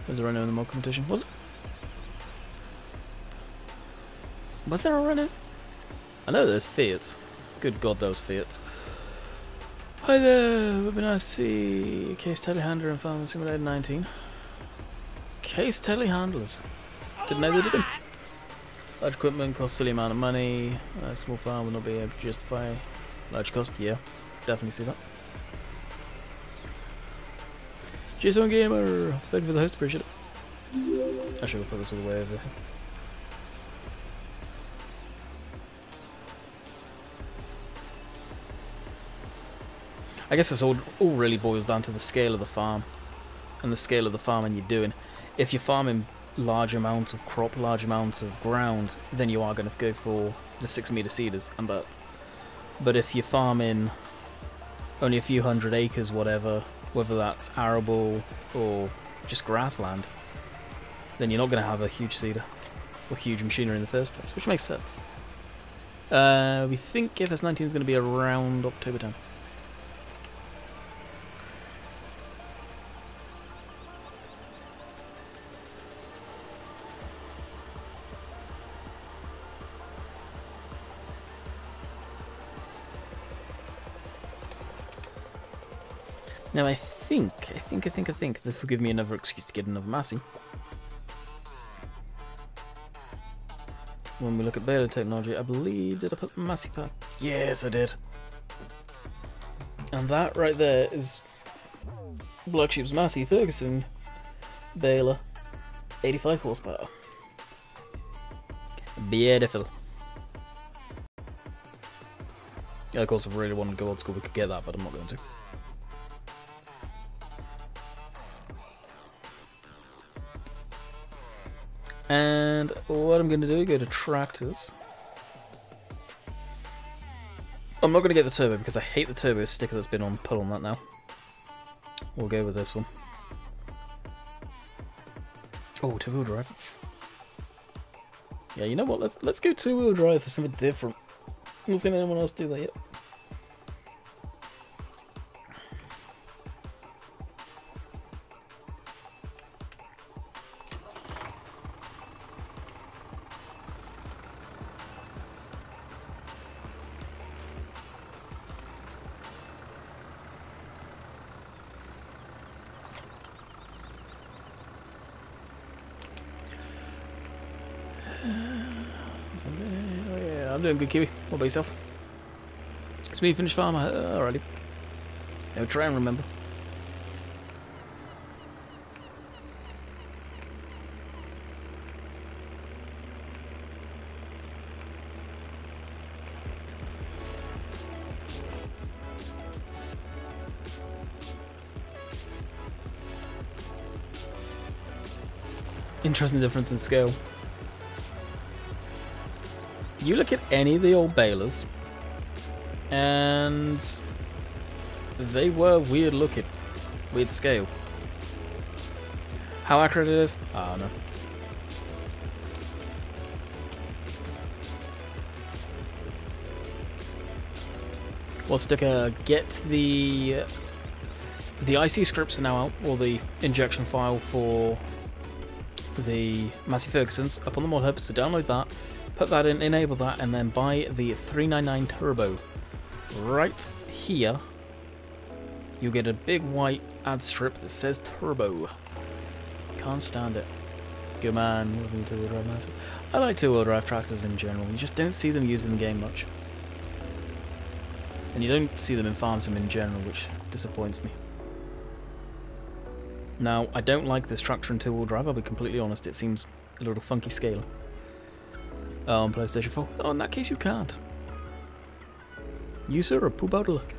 Was there a Renault in the mod competition? Was there a Renault? I know there's Fiats. Good God, those Fiats. Hi there, we've been nice to see Case Telehandler and Farming Simulator 19. Case Telehandlers. Didn't know they did them. Large equipment costs a silly amount of money. A small farm will not be able to justify large cost. Yeah, definitely see that. Jason Gamer, thank you for the host, appreciate it. I should have put this all the way over here. I guess this all really boils down to the scale of the farm and the scale of the farming you're doing. If you're farming large amounts of crop, large amounts of ground, then you are going to go for the 6-meter seeders and up. But if you're farming only a few hundred acres, whatever, whether that's arable or just grassland, then you're not going to have a huge seeder or huge machinery in the first place, which makes sense. We think FS19 is going to be around October 10. Now I think this will give me another excuse to get another Massey. When we look at baler technology, I believe, did I put the Massey pack? Yes, I did. And that right there is Black Sheep's Massey Ferguson baler, 85 horsepower. Beautiful. Yeah, of course, if I really wanted to go old school, we could get that, but I'm not going to. And what I'm going to do is go to tractors. I'm not going to get the turbo because I hate the turbo sticker that's been put on that now. We'll go with this one. Oh, two-wheel drive. Yeah, you know what? Let's go two-wheel drive for something different. I've not seen anyone else do that yet. Oh yeah, I'm doing good, Kiwi. What about yourself? It's me, finished farmer. Alrighty. Now try and remember. Interesting difference in scale. You look at any of the old balers, and they were weird looking, weird scale. How accurate it is? I don't know. Well, Sticker, get the IC scripts are now out, or the injection file for the Massey Fergusons up on the mod hub, so download that. Put that in, enable that, and then buy the 399 Turbo. Right here, you get a big white ad strip that says Turbo. Can't stand it. Good man, moving two-wheel drive Massey. I like two-wheel drive tractors in general, you just don't see them used in the game much. And you don't see them in farm sim in general, which disappoints me. Now, I don't like this tractor and two-wheel drive, I'll be completely honest, it seems a little funky scalar. On PlayStation 4? Oh, in that case you can't. You, sir, are poop out of luck.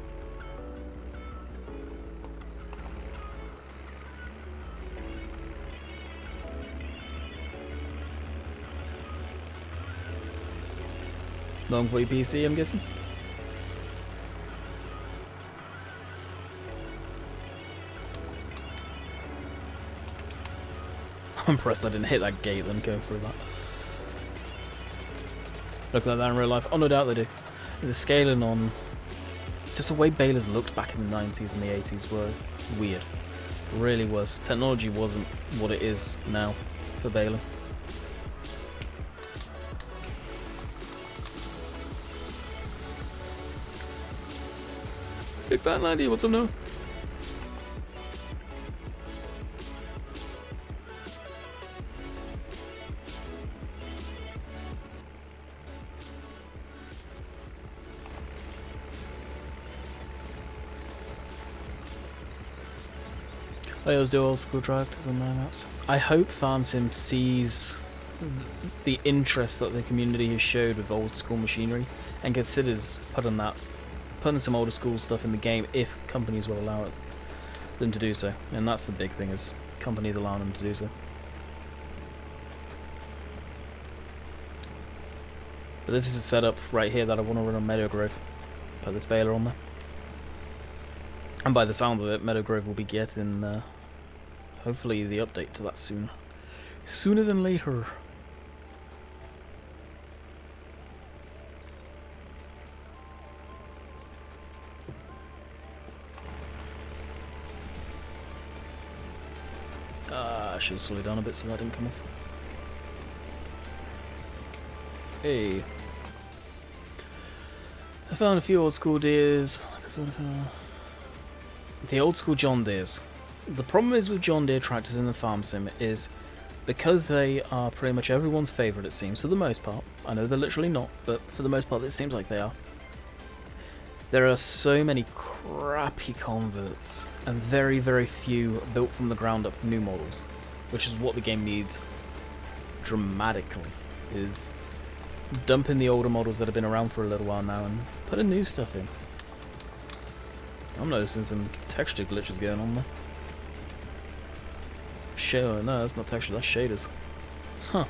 Long for your PC, I'm guessing? I'm impressed I didn't hit that gate then going through that. Look like that in real life. Oh, no doubt they do. The scaling on... just the way balers looked back in the 90s and the 80s were weird. It really was. Technology wasn't what it is now for baler. Big fan Landy, what's up now? I always do old school tractors on their maps. I hope Farm Sim sees the interest that the community has showed with old school machinery and considers putting some older school stuff in the game if companies will allow them to do so. And that's the big thing, is companies allowing them to do so. But this is a setup right here that I want to run on Meadow Grove. Put this baler on there. And by the sounds of it, Meadow Grove will be getting hopefully the update to that soon. Sooner than later. I should have slowed down a bit so that didn't come off. Hey. I found a few old school deers. The old school John Deeres. The problem is with John Deere tractors in the farm sim is because they are pretty much everyone's favourite, it seems, for the most part. I know they're literally not, but for the most part it seems like they are. There are so many crappy converts and very, very few built from the ground up new models, which is what the game needs dramatically, is dumping the older models that have been around for a little while now and putting new stuff in. I'm noticing some texture glitches going on there. No, that's not texture, that's shaders. Huh.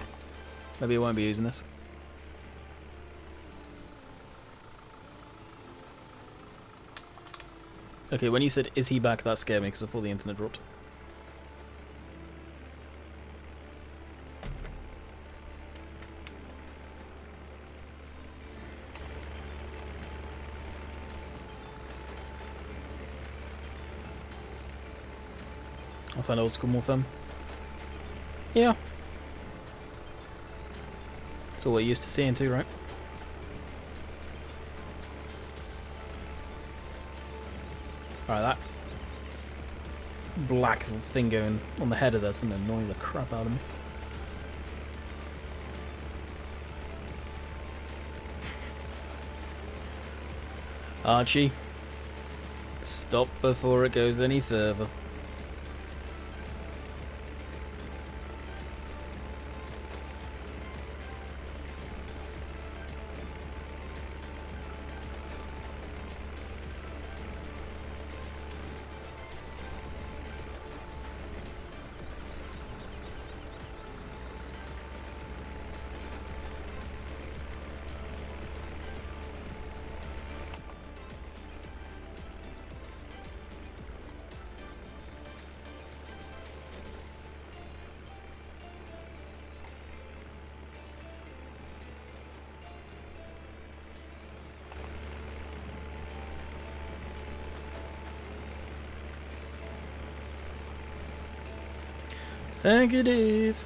Maybe I won't be using this. Okay, when you said, is he back, that scared me because I thought the internet dropped. I find old school more fun. Yeah. That's all we're used to seeing too, right? Alright, that black thing going on the header there's gonna annoy the crap out of me. Archie, stop before it goes any further. Thank you, Dave.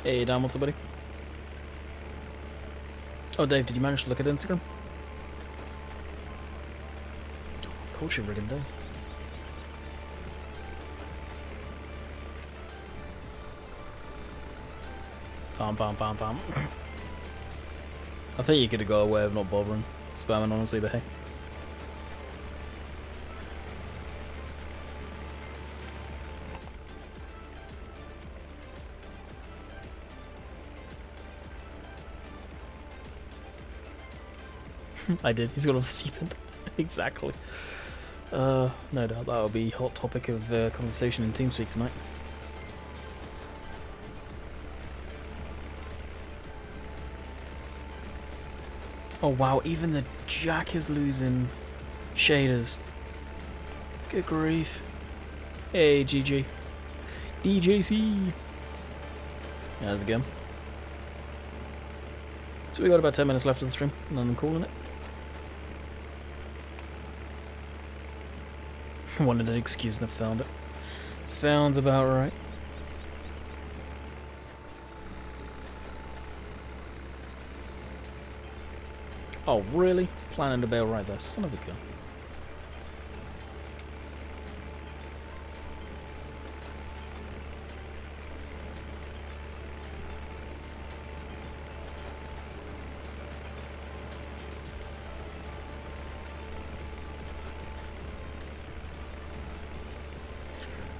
Hey, Dan, what's up, buddy? Oh, Dave, did you manage to look at Instagram? Culture rigging, Dave. Bam, bam, bam, bam. I think you could have got away with not bothering spamming, honestly, but hey. I did. He's got off stupid. Exactly. No doubt that'll be hot topic of conversation in TeamSpeak tonight. Oh wow, even the Jack is losing shaders. Good grief. Hey, GG. DJC. How's it going? So we got about 10 minutes left of the stream, and then I'm calling it. Wanted an excuse and I found it. Sounds about right. Oh, really? Planning to bail right there, son of a gun.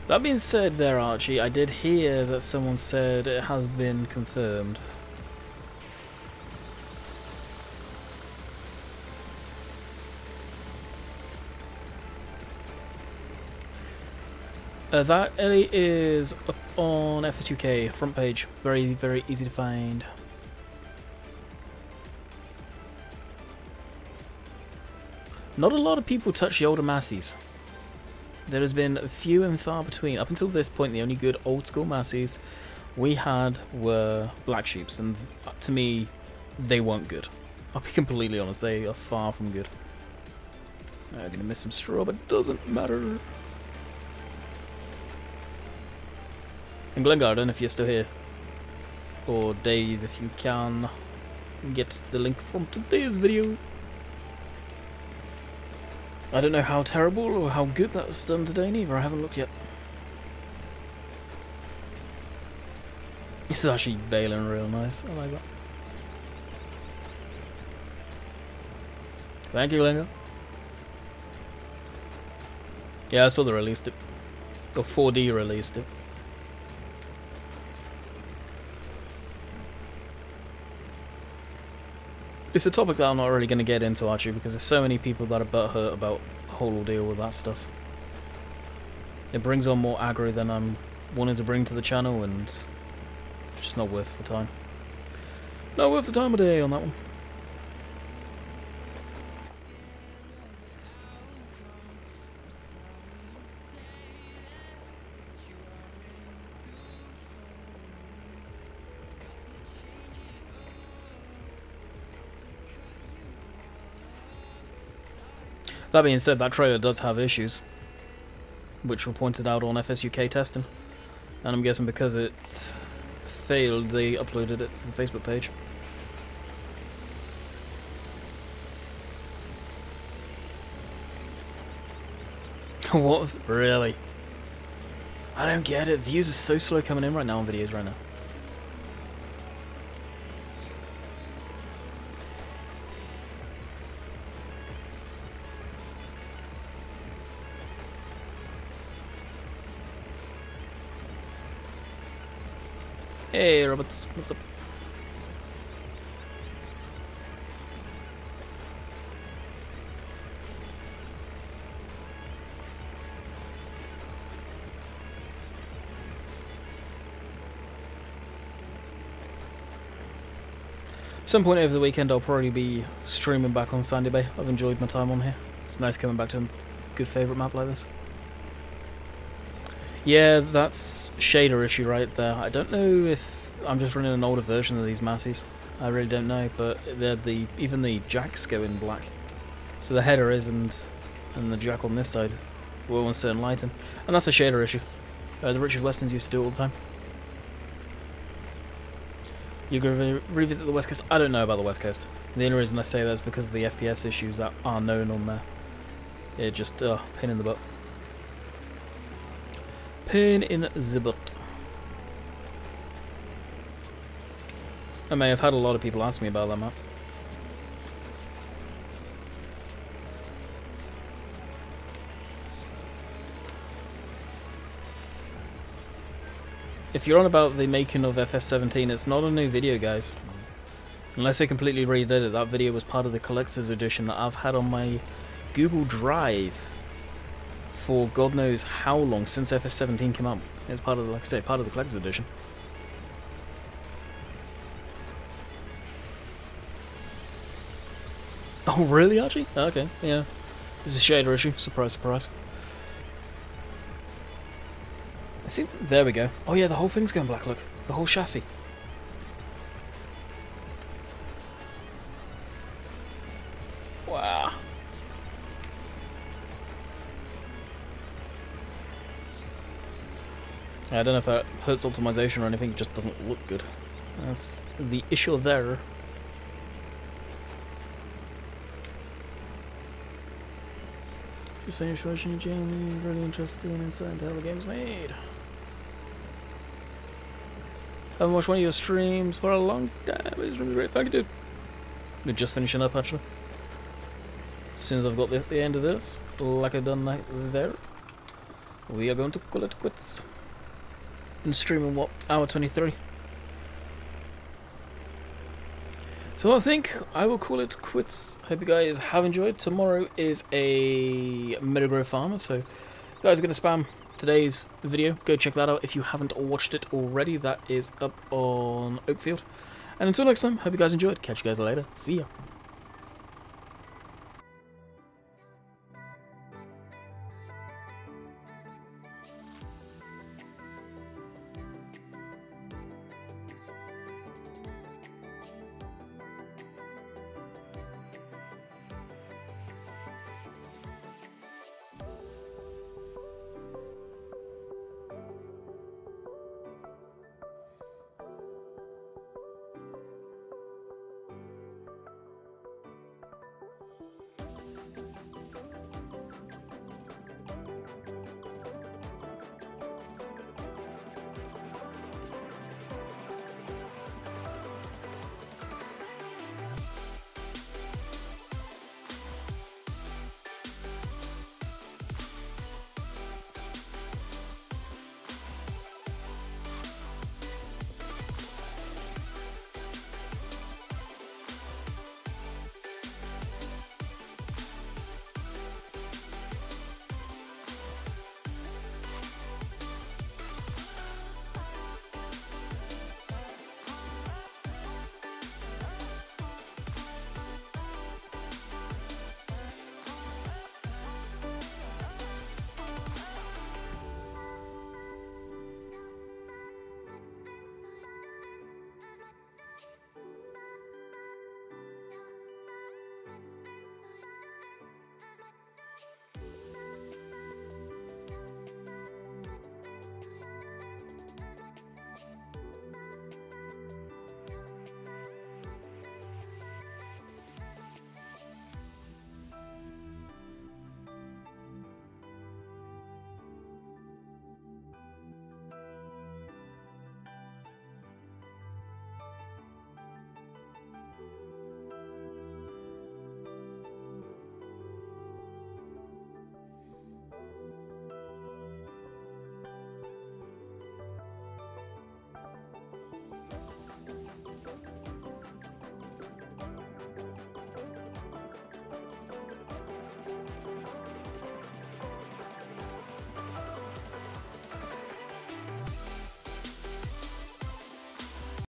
That being said there, Archie, I did hear that someone said it has been confirmed. That Ellie is up on FSUK front page. Very, very easy to find. Not a lot of people touch the older Massies. There has been few and far between. Up until this point, the only good old school Massies we had were Black Sheeps, and to me, they weren't good. I'll be completely honest, they are far from good. I'm gonna miss some straw, but it doesn't matter. And Glengarden, if you're still here, or Dave, if you can get the link from today's video. I don't know how terrible or how good that was done today, neither. I haven't looked yet. This is actually bailing real nice. I like that. Thank you, Glengar. Yeah, I saw they released it. Or 4D released it. It's a topic that I'm not really going to get into, actually, because there's so many people that are butthurt about the whole ordeal with that stuff. It brings on more aggro than I'm wanting to bring to the channel, and it's just not worth the time. Not worth the time of day on that one. That being said, that trailer does have issues, which were pointed out on FSUK testing, and I'm guessing because it failed, they uploaded it to the Facebook page. What? Really? I don't get it. Views are so slow coming in right now on videos right now. Hey, Roberts, what's up? Some point over the weekend I'll probably be streaming back on Sandy Bay. I've enjoyed my time on here. It's nice coming back to a good favourite map like this. Yeah, that's shader issue right there. I don't know if I'm just running an older version of these Massies. I really don't know, but they're even the jacks go in black. So the header is and the jack on this side will on certain lighting. And that's a shader issue. The Richard Westons used to do it all the time. You're going to revisit the West Coast? I don't know about the West Coast. The only reason I say that is because of the FPS issues that are known on there. It just, pain in the butt. Pain in the butt. I may have had a lot of people ask me about that map. If you're on about the making of FS17, it's not a new video, guys. Unless I completely redid it, that video was part of the collector's edition that I've had on my Google Drive for God knows how long, since FS17 came out. It's part of, like I say, part of the collector's edition. Oh, really, Archie? Okay, yeah. This is a shader issue. Surprise, surprise. I see. There we go. Oh yeah, the whole thing's going black, look. The whole chassis. Wow. I don't know if that hurts optimization or anything, it just doesn't look good. That's the issue there. Just finished watching Jamie, really interested in insight how the game's made. Haven't watched one of your streams for a long time, but it's really great. Thank you, dude. We're just finishing up, actually. As soon as I've got the end of this, like I've done right there, we are going to call it quits. And streaming, what, hour 23? So I think I will call it quits. Hope you guys have enjoyed. Tomorrow is a Meadowgrove Farmer, so if you guys are going to spam today's video, go check that out if you haven't watched it already. That is up on Oakfield. And until next time, hope you guys enjoyed. Catch you guys later. See ya.